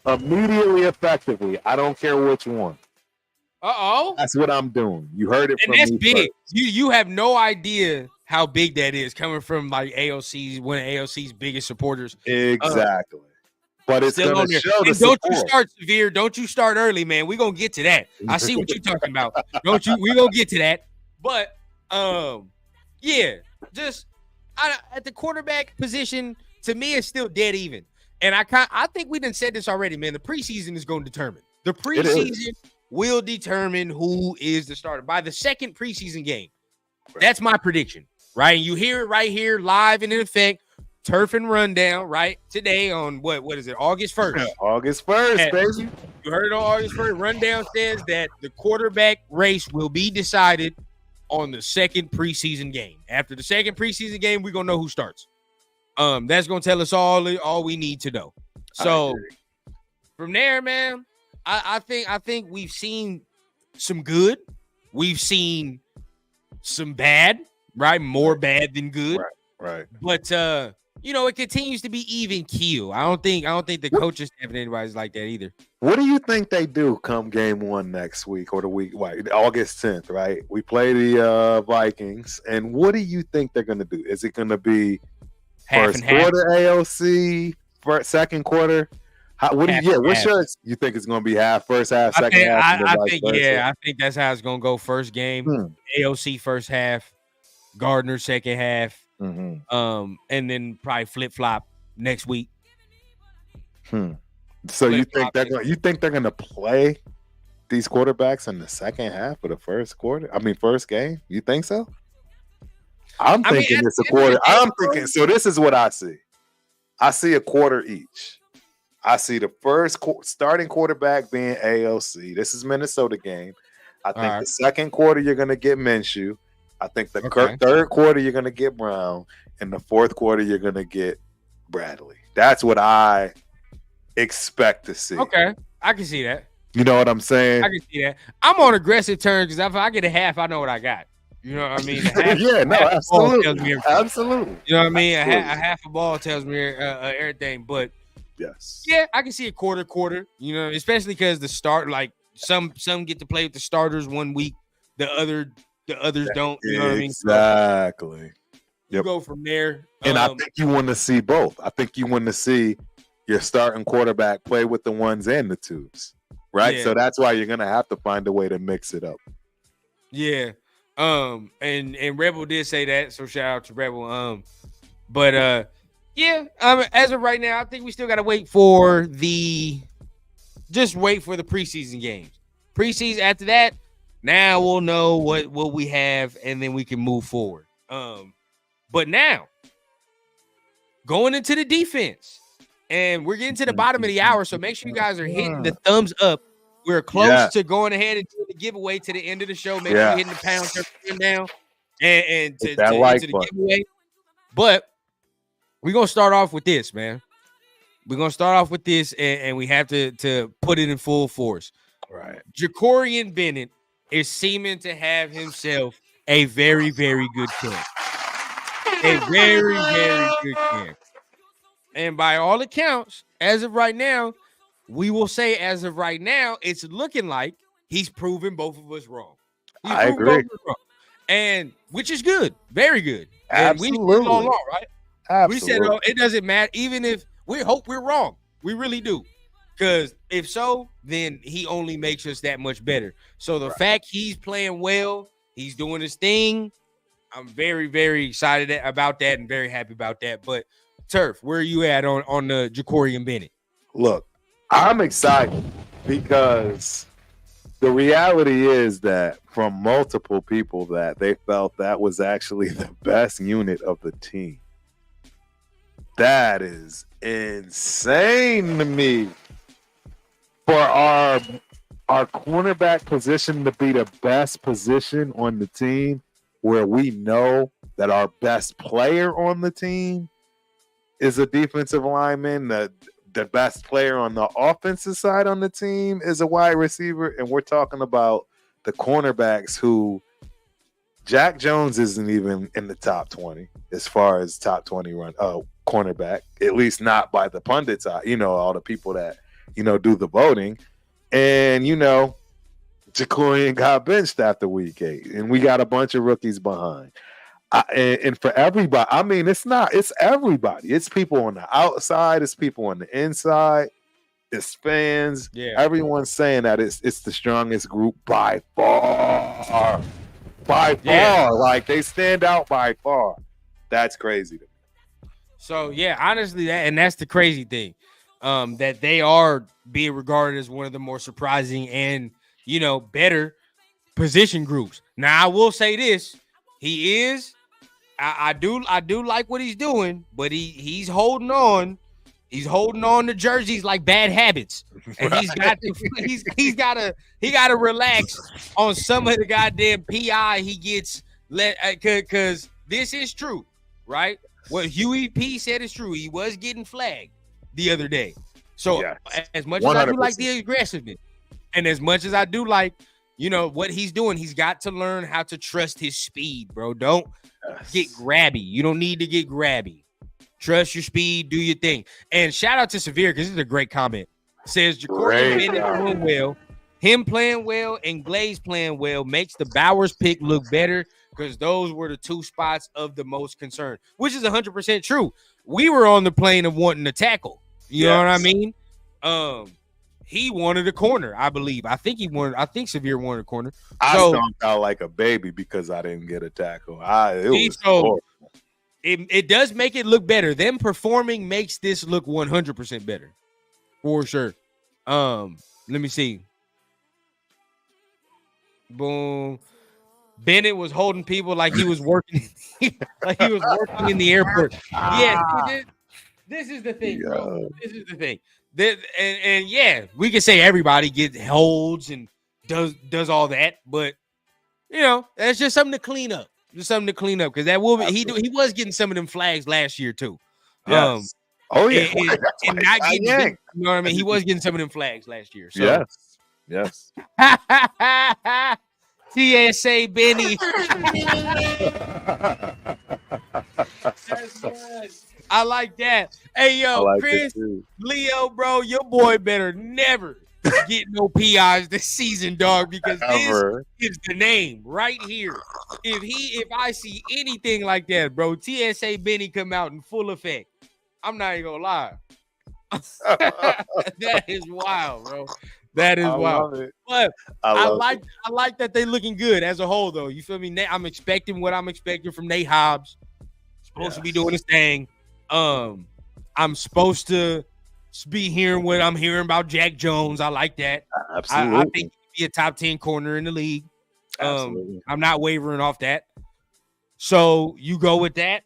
immediately effectively. I don't care which one. That's what I'm doing. You heard it from me. And that's big. You have no idea how big that is coming from like AOC's, one of AOC's biggest supporters. Exactly. But it's going to show the support. Don't you start severe. Don't you start early, man. We're going to get to that. I see what you're talking about. Don't you? We're going to get to that. But, yeah, just at the quarterback position, to me, it's still dead even. And I think we done said this already, man. The preseason is going to determine. The preseason will determine who is the starter. By the second preseason game, that's my prediction, right? And you hear it right here, live and in effect. Turf and Rundown, right? Today on what is it? August 1st. August 1st, baby. You heard it on August 1st. Rundown says that the quarterback race will be decided on the second preseason game. After the second preseason game, we're gonna know who starts. That's gonna tell us all we need to know. So from there, man, I think we've seen some good. We've seen some bad, right? More bad than good. Right. But it continues to be even keel. I don't think the coaches have anybody's like that either. What do you think they do come game 1 next week or the week, August 10th, right? We play the Vikings, and what do you think they're going to do? Is it going to be first quarter AOC, second quarter? You think it's going to be first half, second half? I think that's how it's going to go. First game, AOC first half, Gardner second half. And then probably flip-flop next week. So you think they're gonna play these quarterbacks in the second half of the first game? You think so? I'm thinking it's a quarter. So this is what I see. I see a quarter each. I see the first starting quarterback being AOC. This is Minnesota game. I think the second quarter you're going to get Minshew. I think the third quarter you're going to get Brown. And the fourth quarter you're going to get Bradley. That's what I expect to see. Okay, I can see that. You know what I'm saying? I can see that. I'm on aggressive terms because if I get a half, I know what I got. You know what I mean? Absolutely. Absolutely. You know what I mean? A half a ball tells me everything. But yes, yeah, I can see a quarter. You know, especially because the start, like some get to play with the starters 1 week, the others don't. You know what I mean? Exactly. You go from there. And I think you want to see both. I think you want to see your starting quarterback play with the ones and the twos, right? Yeah. So that's why you're going to have to find a way to mix it up. Yeah. And Rebel did say that, so shout out to Rebel. But as of right now, I think we still got to wait for the preseason games. Preseason after that, now we'll know what we have, and then we can move forward. But now, going into the defense, and we're getting to the bottom of the hour, so make sure you guys are hitting the thumbs up. We're close to going ahead and doing the giveaway to the end of the show. Make sure you're hitting the pound turn down and to the giveaway. But we're going to start off with this, man. We're going to start off with this, and we have to put it in full force. Right. Jacorian Bennett is seeming to have himself a very, very good camp. A very, very good camp. And by all accounts, as of right now, it's looking like he's proven both of us wrong. I agree. And which is good. Very good. Absolutely. And we did all along, right? Absolutely. We said, it doesn't matter. Even if we hope we're wrong. We really do. Because if so, then he only makes us that much better. So the fact he's playing well, he's doing his thing, I'm very, very excited about that and very happy about that. But Turf, where are you at on the Jacorian Bennett? Look, I'm excited because the reality is that from multiple people that they felt that was actually the best unit of the team. That is insane to me. For our cornerback position to be the best position on the team, where we know that our best player on the team is a defensive lineman, the best player on the offensive side on the team is a wide receiver, and we're talking about the cornerbacks who Jack Jones isn't even in the top 20 as far as top 20 cornerback, at least not by the pundits, all the people that, do the voting. And, Jacorian got benched after week 8, and we got a bunch of rookies behind. And for everybody, it's everybody. It's people on the outside. It's people on the inside. It's fans. Yeah. Everyone's saying that it's the strongest group by far. By far. Yeah. Like, they stand out by far. That's crazy to me. So, yeah, honestly, that's the crazy thing. That they are being regarded as one of the more surprising and, better position groups. Now, I will say this. He is. I do like what he's doing, but he's holding on. He's holding on to jerseys like bad habits, and he's got to relax on some of the goddamn PI he gets. Because this is true, right? What Huey P said is true. He was getting flagged the other day. So as much 100%. As I do like the aggressiveness, and as much as I do like, what he's doing, he's got to learn how to trust his speed, bro. Don't get grabby. You don't need to get grabby. Trust your speed. Do your thing. And shout out to Severe, because this is a great comment. Says Jacorian Bennett doing well. Him playing well and Glaze playing well makes the Bowers pick look better, because those were the two spots of the most concern, which is 100% true. We were on the plane of wanting to tackle. You know what I mean? He wanted a corner, I believe. I think Severe wanted a corner. I stomped out like a baby because I didn't get a tackle. It does make it look better. Them performing makes this look 100% better. For sure. Let me see. Boom. Bennett was holding people like he was working like he was working in the airport. Yeah, this is the thing, bro. This is the thing. And we can say everybody gets holds and does all that, but that's just something to clean up. Just something to clean up because that will be, he was getting some of them flags last year too. Yes. Oh yeah, and not getting you know what I mean. He was getting some of them flags last year. So yes. TSA Benny. I like that. Hey yo, Chris, Leo, bro, your boy better never get no PIs this season, dog, because this is the name right here. If I see anything like that, bro, TSA Benny come out in full effect. I'm not even gonna lie. That is wild, bro. That is wild. But I like that they looking good as a whole, though. You feel me? I'm expecting what I'm expecting from Nate Hobbs. Supposed to be doing his thing. I'm supposed to be hearing what I'm hearing about Jack Jones. I like that. Absolutely. I think he'd be a top 10 corner in the league. I'm not wavering off that. So you go with that.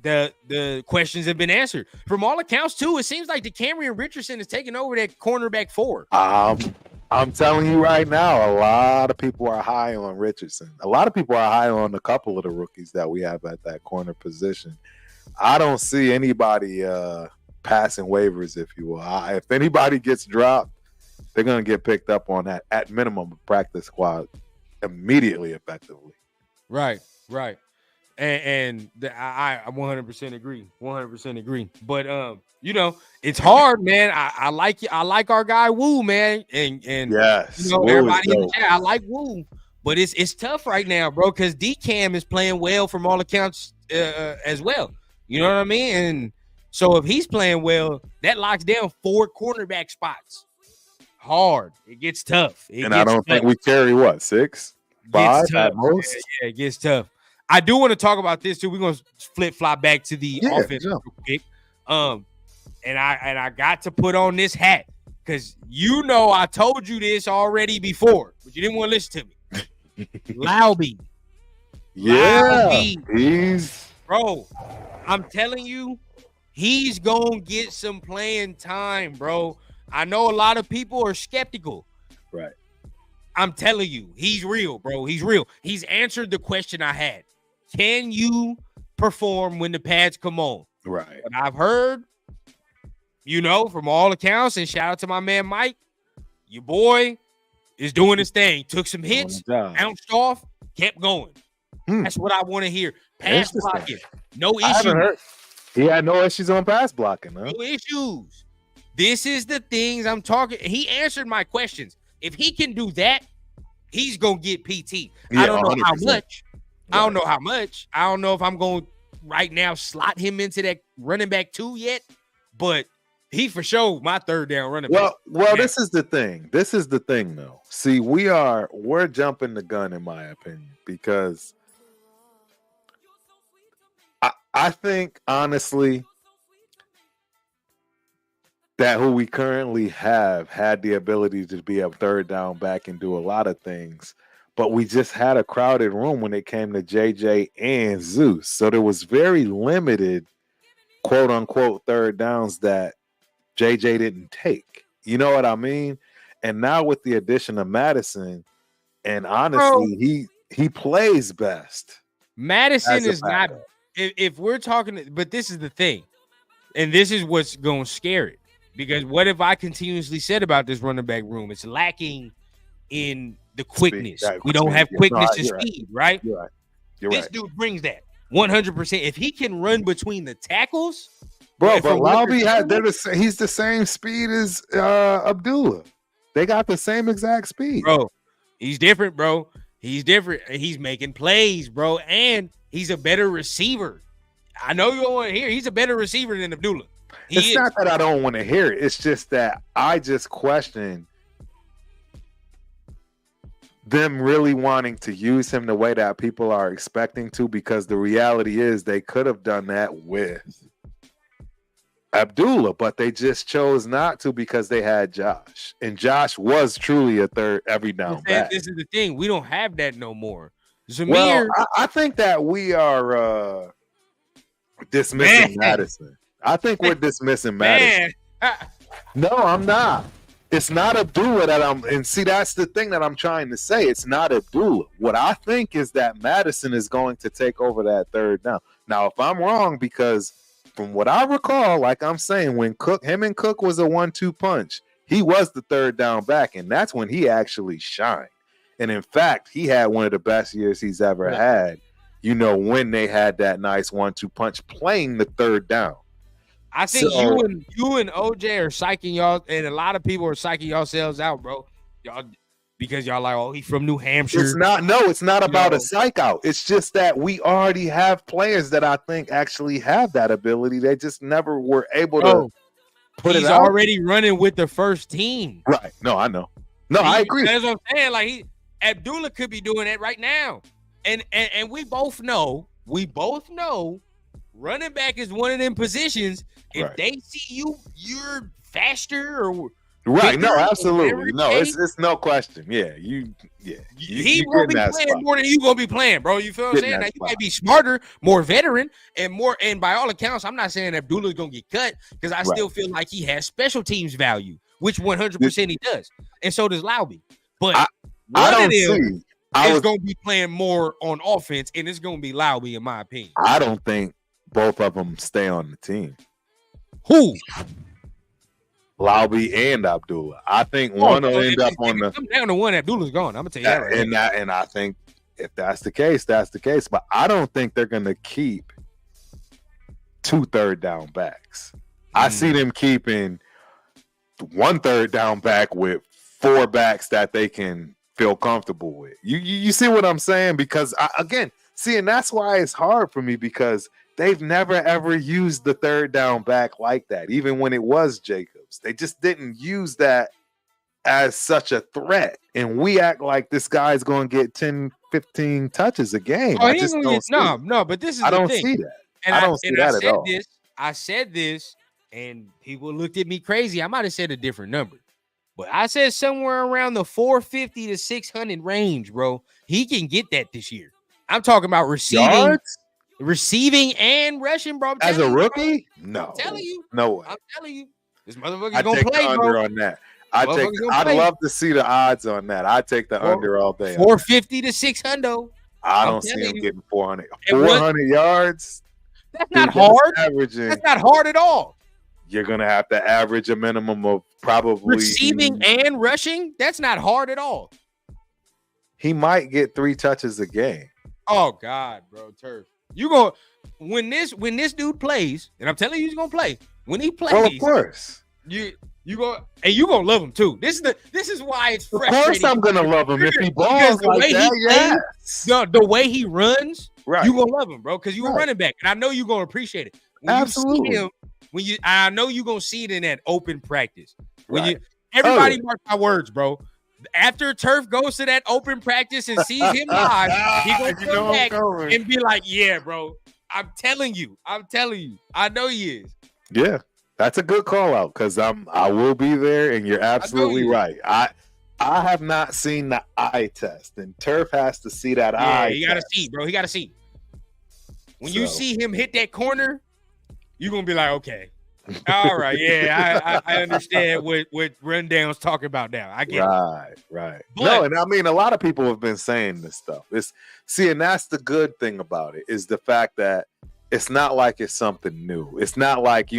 The questions have been answered. From all accounts, too, it seems like DeCamerion Richardson is taking over that cornerback 4. I'm telling you right now, a lot of people are high on Richardson. A lot of people are high on a couple of the rookies that we have at that corner position. I don't see anybody passing waivers, if you will. If anybody gets dropped, they're going to get picked up on that at minimum practice squad immediately, effectively. Right. And I 100% agree. 100% agree. But it's hard, man. I like our guy Woo, man. And yes, everybody in the chat, I like Woo. But it's tough right now, bro, because D-Cam is playing well from all accounts as well. You know what I mean? And so if he's playing well, that locks down 4 cornerback spots. Hard. It gets tough. I don't think we carry 6, 5 at most. Yeah, it gets tough. I do want to talk about this too. We're gonna flip-flop back to the offense real quick. And I got to put on this hat because I told you this already before, but you didn't want to listen to me. Laube. Yeah. Bro, I'm telling you, he's gonna get some playing time, bro. I know a lot of people are skeptical. Right. I'm telling you, he's real, bro. He's real. He's answered the question I had. Can you perform when the pads come on? Right. But I've heard, from all accounts, and shout out to my man Mike, your boy is doing his thing. Took some hits, bounced off, kept going. That's what I want to hear. Pass blocking, no issues. He had no issues on pass blocking, huh? No issues. This is the things I'm talking. He answered my questions. If he can do that, he's gonna get PT. Yeah, I don't know 100%. How much. Right. I don't know how much. I don't know if I'm going to right now slot him into that running back 2 yet, but he for sure my third down running back. Well, this is the thing. This is the thing, though. See, we're jumping the gun, in my opinion, because I think honestly that who we currently have had the ability to be a third down back and do a lot of things. But we just had a crowded room when it came to JJ and Zeus. So there was very limited, quote unquote, third downs that JJ didn't take. You know what I mean? And now with the addition of Madison, and honestly, he plays best. Madison is not, if we're talking, but this is the thing. And this is what's going to scare it. Because what if I continuously said about this running back room? It's lacking in the quickness. We don't have quickness and speed, right? You're right. This dude brings that 100%. If he can run between the tackles, bro, but Laube he's the same speed as Abdullah. They got the same exact speed, bro. He's different, bro. He's different. He's making plays, bro, and he's a better receiver. I know you don't want to hear. He's a better receiver than Abdullah. It's not that I don't want to hear it. It's just that I just question them really wanting to use him the way that people are expecting to, because the reality is they could have done that with Abdullah, but they just chose not to because they had Josh. And Josh was truly a third every down back. This is the thing. We don't have that no more. Zamir. Well, I think that we are dismissing Madison. I think we're dismissing Madison. No, I'm not. It's not Abdullah and see, that's the thing that I'm trying to say. It's not Abdullah. What I think is that Madison is going to take over that third down. Now, if I'm wrong, because from what I recall, like I'm saying, when him and Cook was a 1-2 punch, he was the third down back, and that's when he actually shined. And in fact, he had one of the best years he's ever had, when they had that nice 1-2 punch playing the third down. I think you and OJ are psyching y'all, and a lot of people are psyching yourselves out, bro. Y'all, because y'all like, oh, he's from New Hampshire. It's not about a psych out. It's just that we already have players that I think actually have that ability. They just never were able to put it out. He's already running with the first team. Right. No, I know. No, I agree. That's what I'm saying. Like Abdullah could be doing that right now. And we both know, running back is one of them positions. If they see you're faster or right, no, absolutely, no, it's no question. Yeah, he will be playing more than you gonna be playing, bro. You feel what I'm saying? Now, you might be smarter, more veteran, and by all accounts, I'm not saying Abdullah's gonna get cut because I still feel like he has special teams value, which 100% he does, and so does Laube. But one of them is gonna be playing more on offense, and it's gonna be Laube, in my opinion. I don't think both of them stay on the team. Who? Laube and Abdullah. I think one will end up on the. Come down to one. Abdullah's gone. I'm gonna tell you that. Right and I think if that's the case, that's the case. But I don't think they're gonna keep 2 third down backs. I see them keeping 1 third down back with 4 backs that they can feel comfortable with. You see what I'm saying? Because and that's why it's hard for me because they've never ever used the third down back like that. Even when it was Jacobs, they just didn't use that as such a threat. And we act like this guy's going to get 10, 15 touches a game. Oh, I just don't see but this is I the don't thing. see that. And I don't see that at all. I said this, and people looked at me crazy. I might have said a different number, but I said somewhere around the 450 to 600 range, bro. He can get that this year. I'm talking about receiving and rushing, bro. As a rookie? No. I'm telling you. No way. I'm telling you. This motherfucker's going to play, the under on that. I'd love to see the odds on that. I'd take the under all day. 450 to 600. I don't see him getting 400. 400 yards? That's not hard. That's not hard at all. You're going to have to average a minimum of probably receiving and rushing. That's not hard at all. He might get 3 touches a game. Oh God, bro, Turf. You go when this dude plays, and I'm telling you he's gonna play. When he plays, well, of course. You go and you gonna love him too. This is why it's frustrating. Of course I'm gonna love him if he balls like that. The way he runs, right. You gonna love him, bro, because you're a running back, and I know you're gonna appreciate it. When Absolutely. You see him, I know you're gonna see it in that open practice. Everybody mark my words, bro. After Turf goes to that open practice and sees him live, he gonna come back and be like, "Yeah, bro, I'm telling you, I know he is." Yeah, that's a good call out because I will be there, and you're absolutely right. I have not seen the eye test, and Turf has to see that eye. He gotta see, bro. He gotta see. When you see him hit that corner, you're gonna be like, "Okay." All right, yeah, I understand what Rundown's talking about now. I get it. Right. No, and I mean, a lot of people have been saying this stuff. And that's the good thing about it is the fact that it's not like it's something new. It's not like,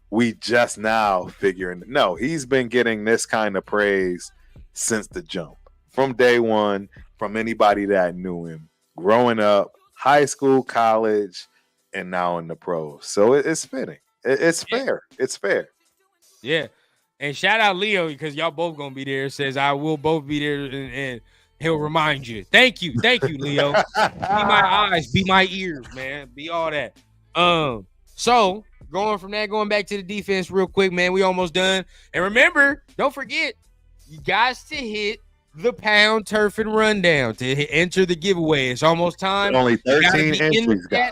we just now figuring. No, he's been getting this kind of praise since the jump, from day one, from anybody that knew him, growing up, high school, college, and now in the pros. So it's fitting. It's fair. It's fair. Yeah. And shout out Leo because y'all both going to be there. Says I will both be there and he'll remind you. Thank you, Leo. Be my eyes, be my ears, man. Be all that. So going back to the defense real quick, man. We almost done. And remember, don't forget, you guys to hit the pound, turf, and rundown to enter the giveaway. It's almost time. Only 13 entries, guys.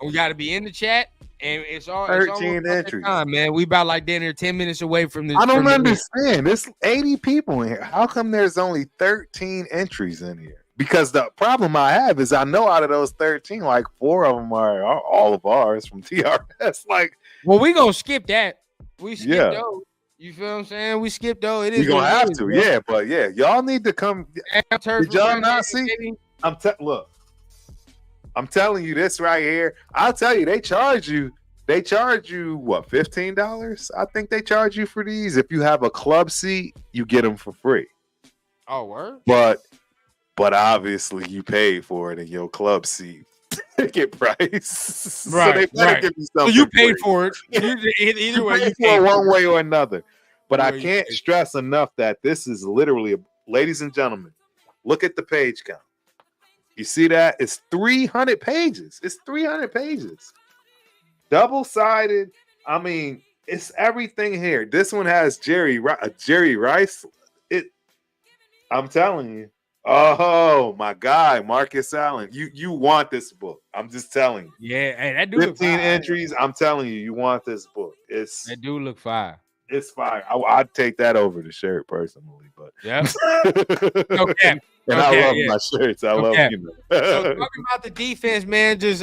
We got to be in the chat. And it's 13 entries, time, man. We about like dinner 10 minutes away from the. I don't understand. There's 80 people in here. How come there's only 13 entries in here? Because the problem I have is I know out of those 13, like 4 of them are all of ours from TRS. Like, well, we gonna skip that. We skip those. You feel what I'm saying? We skipped though. It is. You're gonna have to, bro. yeah. But yeah, y'all need to come. Did y'all not see? Look, I'm telling you this right here. I'll tell you, they charge you what, $15? I think they charge you for these. If you have a club seat, you get them for free. Oh, word? But obviously you paid for it in your club seat ticket price. Right. So they better give you something. So you paid free. for it. Either way, you paid paid for it for one way or another. But I Either way, can't stress enough that this is literally, ladies and gentlemen, look at the page count. You see that? It's 300 pages. It's 300 pages. Double-sided. I mean, it's everything here. This one has Jerry Rice. I'm telling you. Oh, my guy, Marcus Allen. You want this book. I'm just telling you. Yeah, hey, that dude 15 entries. I'm telling you, you want this book. That dude look fire. It's fire. I'd take that over the shirt personally, but yeah. Okay. And I love my shirts. I love you. So talking about the defense, man, just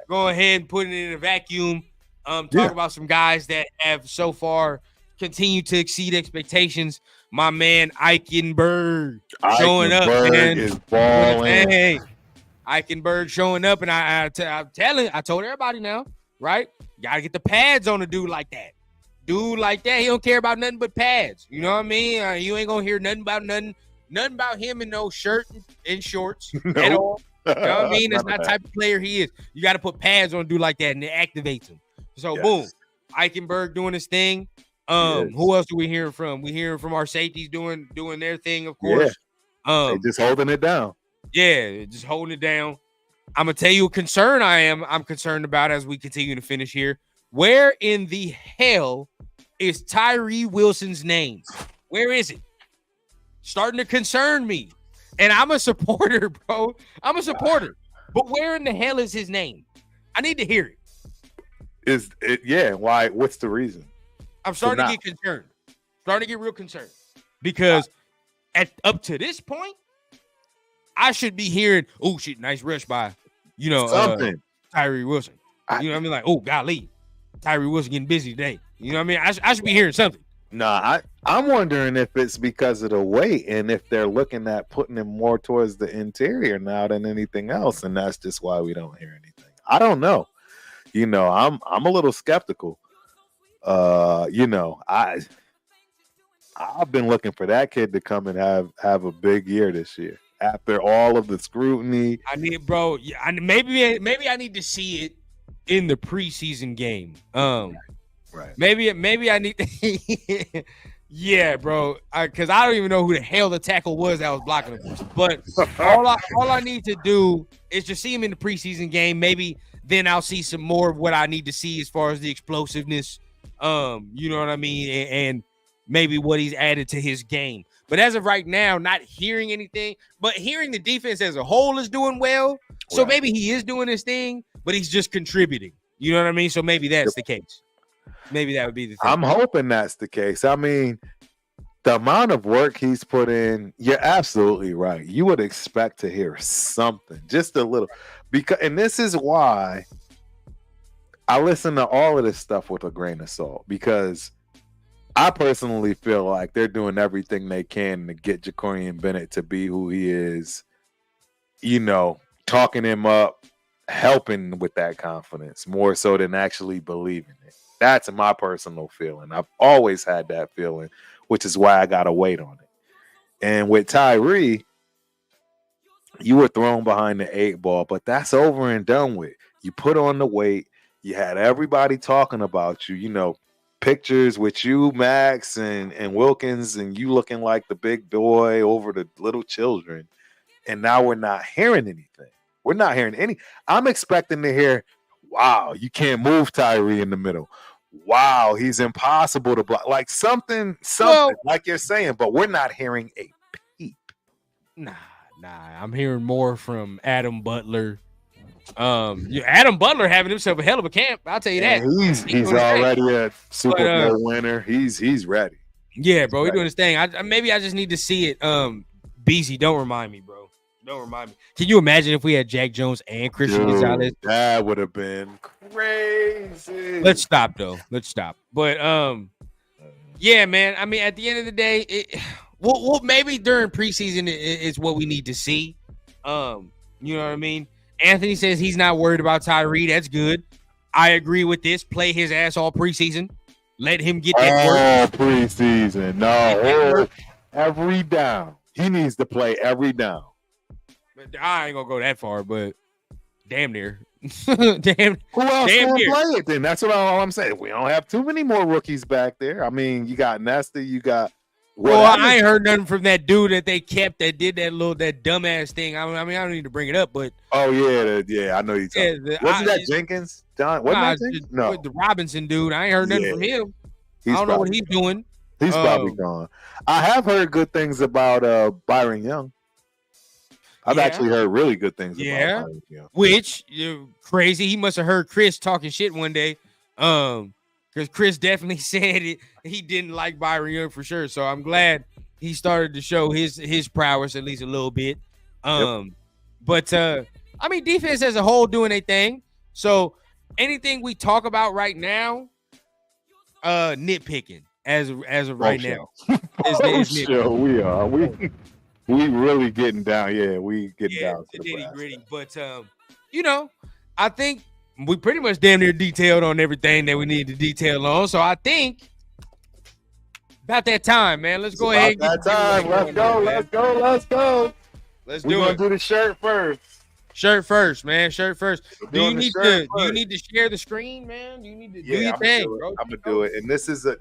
go ahead and put it in a vacuum. Talk about some guys that have so far continued to exceed expectations. My man Eichenberg showing up, man. Is balling. Hey, Eichenberg showing up, and I told everybody now, right? Gotta get the pads on a dude like that. Dude like that, he don't care about nothing but pads. You know what I mean? You ain't gonna hear nothing about him in no shirt and shorts at all. You know what I mean? That's not the type of player he is. You got to put pads on a dude like that, and it activates him. So boom, Eichenberg doing his thing. Who else are we hearing from? We hearing from our safeties doing their thing, of course. They just holding it down. Yeah, just holding it down. I'm gonna tell you a concern I'm concerned about as we continue to finish here. Where in the hell is Tyrie Wilson's name? Where is it? Starting to concern me. And I'm a supporter, bro. I'm a supporter. But where in the hell is his name? I need to hear it. Why? What's the reason? I'm starting to get concerned. Starting to get real concerned. Because up to this point, I should be hearing, oh shit, nice rush by, something. Tyrie Wilson. You know what I mean? Like, oh, golly, Tyrie Wilson getting busy today. You know what I mean? I should be hearing something. Nah, I'm wondering if it's because of the weight and if they're looking at putting him more towards the interior now than anything else, and that's just why we don't hear anything. I don't know. I'm a little skeptical. I've been looking for that kid to come and have a big year this year after all of the scrutiny. I need, bro. Maybe I need to see it in the preseason game. Right. Maybe I need to. Yeah, bro. Because I don't even know who the hell the tackle was that was blocking him. But all I need to do is just see him in the preseason game. Maybe then I'll see some more of what I need to see as far as the explosiveness. You know what I mean, and maybe what he's added to his game. But as of right now, not hearing anything, but hearing the defense as a whole is doing well. So maybe he is doing his thing, but he's just contributing. You know what I mean? So maybe that's the case. Maybe that would be the thing. I'm hoping that's the case. I mean, the amount of work he's put in, you're absolutely right. You would expect to hear something, just a little. And this is why I listen to all of this stuff with a grain of salt, because I personally feel like they're doing everything they can to get Jacorian Bennett to be who he is, talking him up, helping with that confidence more so than actually believing it. That's my personal feeling. I've always had that feeling, which is why I got to wait on it. And with Tyrie, you were thrown behind the 8 ball, but that's over and done with. You put on the weight. You had everybody talking about you, pictures with you, Max, and Wilkins, and you looking like the big boy over the little children. And now we're not hearing anything. We're not hearing any. I'm expecting to hear, wow, you can't move Tyrie in the middle. Wow, he's impossible to block. Like something like you're saying, but we're not hearing a peep. Nah. I'm hearing more from Adam Butler. Adam Butler having himself a hell of a camp. I'll tell you that. He's already a Super Bowl winner. He's ready. Yeah, bro, he's doing his thing. Maybe I just need to see it. Beezy, don't remind me, bro. Don't remind me. Can you imagine if we had Jack Jones and Christian Gonzalez? That would have been crazy. Let's stop though. Let's stop. But yeah, man. I mean, at the end of the day, we'll maybe during preseason is what we need to see. You know what I mean? Anthony says he's not worried about Tyrie. That's good. I agree with this. Play his ass all preseason. Let him get that work. All preseason. No, every down. He needs to play every down. I ain't gonna go that far, but damn near. Who else can play it then? That's all I'm saying. We don't have too many more rookies back there. I mean, you got Nesta, you got. Well, I ain't heard nothing from that dude that they kept that did that dumbass thing. I mean, I don't need to bring it up, but I know you. Wasn't that Jenkins? John? Wasn't that Jenkins? No, the Robinson dude. I ain't heard nothing from him. I don't know what he's doing. He's probably gone. I have heard good things about Byron Young. I've actually heard really good things about Byron Young. Which crazy. He must have heard Chris talking shit one day. Because Chris definitely said it. He didn't like Byron Young for sure. So I'm glad he started to show his prowess at least a little bit. But I mean, defense as a whole doing a thing. So anything we talk about right now, nitpicking as of right now. We are. We really getting down. Yeah, we getting down to the nitty gritty. But I think we pretty much damn near detailed on everything that we need to detail on. So I think about that time, man. Let's go ahead. Let's go. Let's do it. We're gonna do the shirt first. Shirt first, man. Shirt first. Do you need to share the screen, man? Do you need to do your thing, bro? I'm gonna do it. And this is a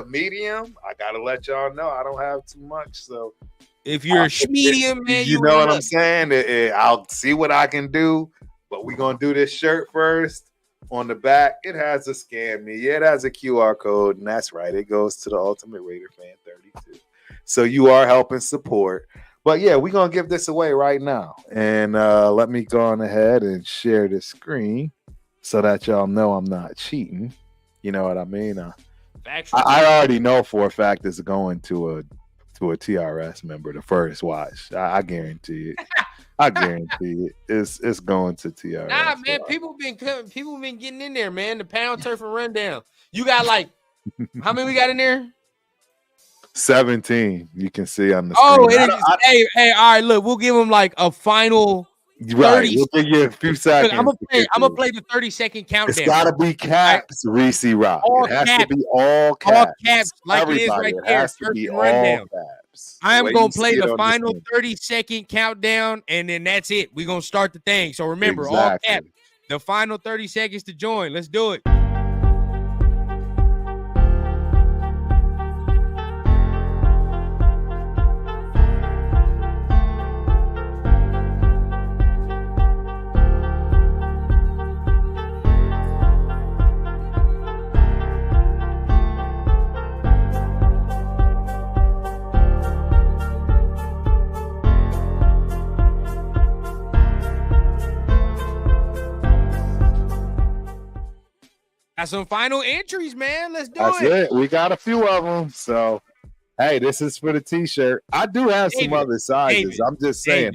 medium. I gotta let y'all know I don't have too much. So if you're a medium, man, you know what I'm saying. I'll see what I can do. But we're gonna do this shirt first. On the back, it has a scan me. Yeah, it has a QR code, and that's right. It goes to the Ultimate Raider Fan 32. So you are helping support. But yeah, we're gonna give this away right now. And let me go on ahead and share the screen so that y'all know I'm not cheating. You know what I mean? I already know for a fact it's going to a TRS member the first watch. I guarantee it. I guarantee it. It's going to TRS. Nah, man, people been getting in there, man. The pound, turf, and rundown. You got like how many we got in there? 17. You can see on the screen. Hey, all right, look, we'll give them like a final 30. Right, we'll give you a few seconds. I'm gonna play the 30-second countdown. It's gotta be caps, Reese Rock. It has to be all caps. All caps, like it is right there. Turf and rundown. I am going to play the final 30-second countdown, and then that's it. We're going to start the thing. So remember, all caps, the final 30 seconds to join. Let's do it. Got some final entries, man. Let's do it. That's it. We got a few of them. So, hey, this is for the T-shirt. I do have some other sizes. I'm just saying,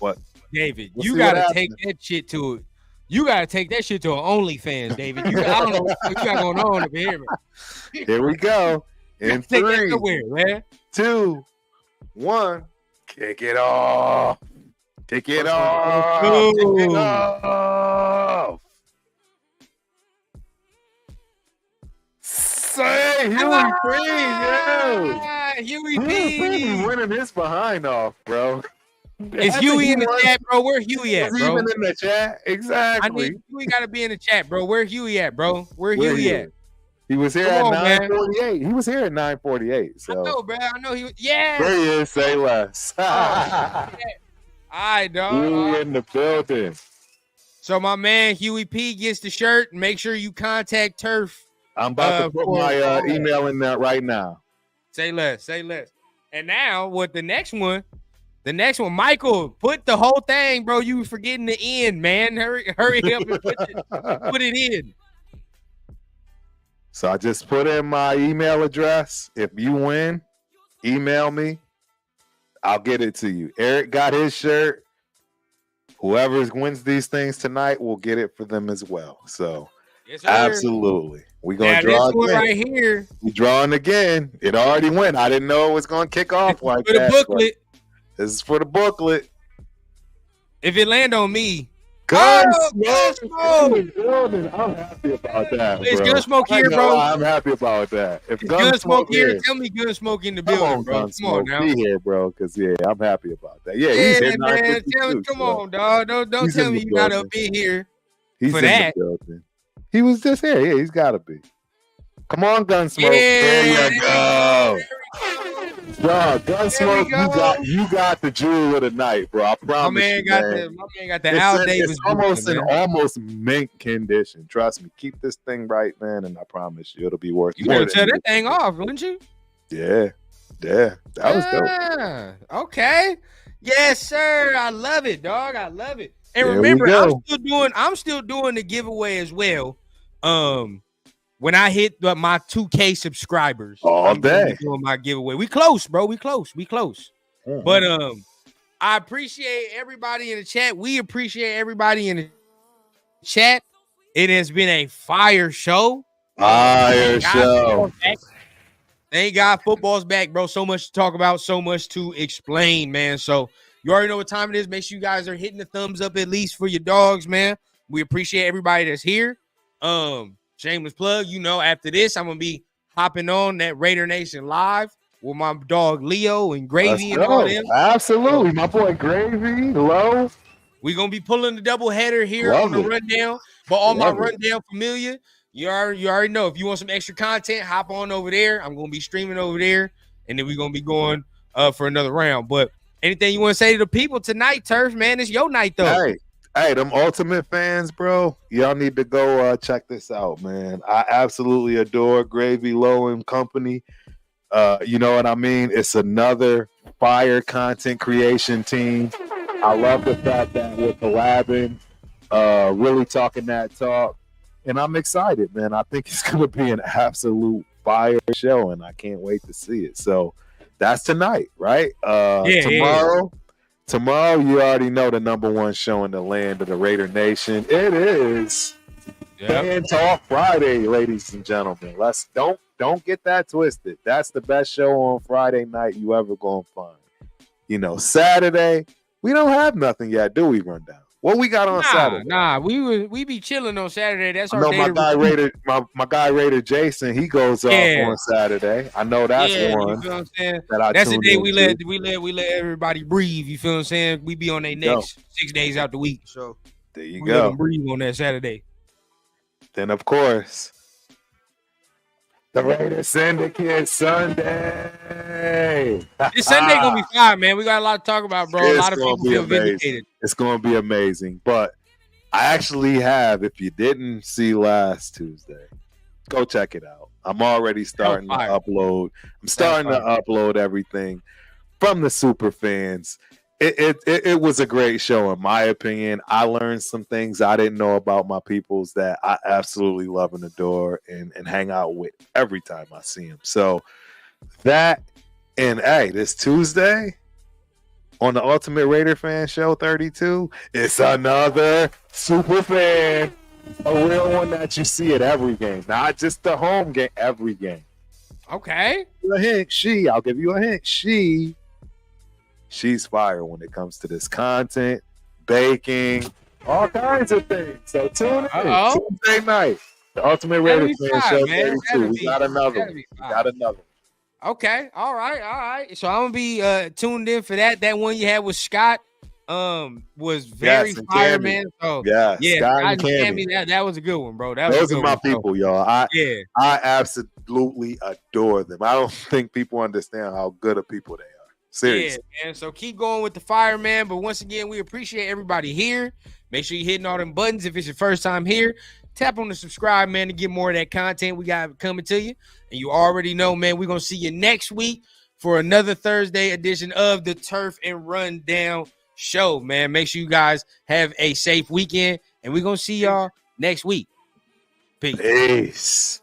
but David, you gotta take that shit to it. You gotta take that shit to an OnlyFans, David. I don't know what you got going on over here, man. Here we go. In 3, man. 2, 1. Kick it off. Kick it off. Kick it off. Say Huey P, yeah. Huey P winning his behind off, bro. Is Huey in the chat, bro? Where Huey at, bro? Even in the chat, exactly. Huey gotta be in the chat, bro. Where Huey at, bro? Where Huey at? He was here at 9:48. He was here at 9:48. So I know, bro. I know he was. Yeah. There he is. Say less. All right, dog. Huey in the building. So my man Huey P gets the shirt. Make sure you contact Turf. I'm about to put my email in there right now. Say less. And now with the next one, Michael, put the whole thing, bro. You forgetting the end, man. Hurry up and put it in. So I just put in my email address. If you win, email me. I'll get it to you. Eric got his shirt. Whoever wins these things tonight will get it for them as well. So, yes, absolutely. We're going to draw again. Right here. We're drawing again. It already went. I didn't know it was going to kick off like that. For the booklet. This is for the booklet. If it land on me. Gunsmoke! I'm happy about that, Is Gunsmoke here, bro? I'm happy about that. If Gunsmoke here, tell me Gunsmoke in the building, bro. Come on now. Be here, bro, because, I'm happy about that. Yeah, he's here, man. Come on, dog. Don't tell me you got to be here for that. He was just here. Yeah, he's got to be. Come on, Gunsmoke. Yeah, there you go. Bro, Gunsmoke, you got the jewel of the night, bro. I promise. My man got the Al Davis. It's almost in almost mint condition. Trust me. Keep this thing right, man, and I promise you it'll be worth it. You better tear that thing off, wouldn't you? Yeah. That was dope. Okay. Yes, sir. I love it, dog. I love it. And remember, I'm still doing the giveaway as well. When I hit my 2K subscribers, I'm doing my giveaway. We close, bro. We close. Mm-hmm. But I appreciate everybody in the chat. We appreciate everybody in the chat. It has been a fire show. Thank God football's back, bro. So much to talk about, so much to explain, man. So you already know what time it is. Make sure you guys are hitting the thumbs up at least for your dogs, man. We appreciate everybody that's here. Shameless plug, after this, I'm going to be hopping on that Raider Nation live with my dog Leo and Gravy and all them. Absolutely. My boy Gravy, Low. We're going to be pulling the double header here on the rundown. But all my rundown familiar, you already know. If you want some extra content, hop on over there. I'm going to be streaming over there. And then we're going to be going for another round. But anything you want to say to the people tonight, Turf, man? It's your night, though. Hey, them Ultimate fans, bro, y'all need to go check this out, man. I absolutely adore Gravy, Low and company. You know what I mean? It's another fire content creation team. I love the fact that we're collabing, really talking that talk. And I'm excited, man. I think it's going to be an absolute fire show, and I can't wait to see it. So that's tonight, right? Tomorrow. Yeah. Tomorrow, you already know the number one show in the land of the Raider Nation. It is Fan Talk Friday, ladies and gentlemen. Don't get that twisted. That's the best show on Friday night you ever gonna find. Saturday, we don't have nothing yet, do we, Rundown? What we got on Saturday? Nah, we be chilling on Saturday. That's our day. My guy Raider Jason, he goes off on Saturday. I know that's one. You feel what I'm saying? That's the day we let everybody breathe. You feel what I'm saying? We be on their next 6 days out the week. So there you go. Let them breathe on that Saturday. Then of course, the Raider Syndicate Sunday. This Sunday gonna be fine, man. We got a lot to talk about, bro. A lot of people feel vindicated. It's gonna be amazing. But I actually have, if you didn't see last Tuesday, go check it out. I'm already starting to upload. I'm starting to upload everything from the super fans. It was a great show, in my opinion. I learned some things I didn't know about my peoples that I absolutely love and adore and hang out with every time I see them. So that, and hey, this Tuesday on the Ultimate Raider Fan Show 32, it's another super fan, a real one that you see at every game, not just the home game, every game. Okay. A hint, I'll give you a hint. She's fire when it comes to this content, baking, all kinds of things. So tune in Tuesday night, the Ultimate Raider Fan Show 32. We got another one. Okay, all right. So I'm gonna be tuned in for that. That one you had with Scott was very fire, man. So Scott and Cammy, that was a good one, bro. Those are my people, y'all. I absolutely adore them. I don't think people understand how good of people they are. Seriously. Yeah, man. So keep going with the fire, man. But once again, we appreciate everybody here. Make sure you're hitting all them buttons. If it's your first time here, tap on the subscribe, man, to get more of that content we got coming to you. And you already know, man, we're going to see you next week for another Thursday edition of the Turf and Rundown Show, man. Make sure you guys have a safe weekend, and we're going to see y'all next week. Peace.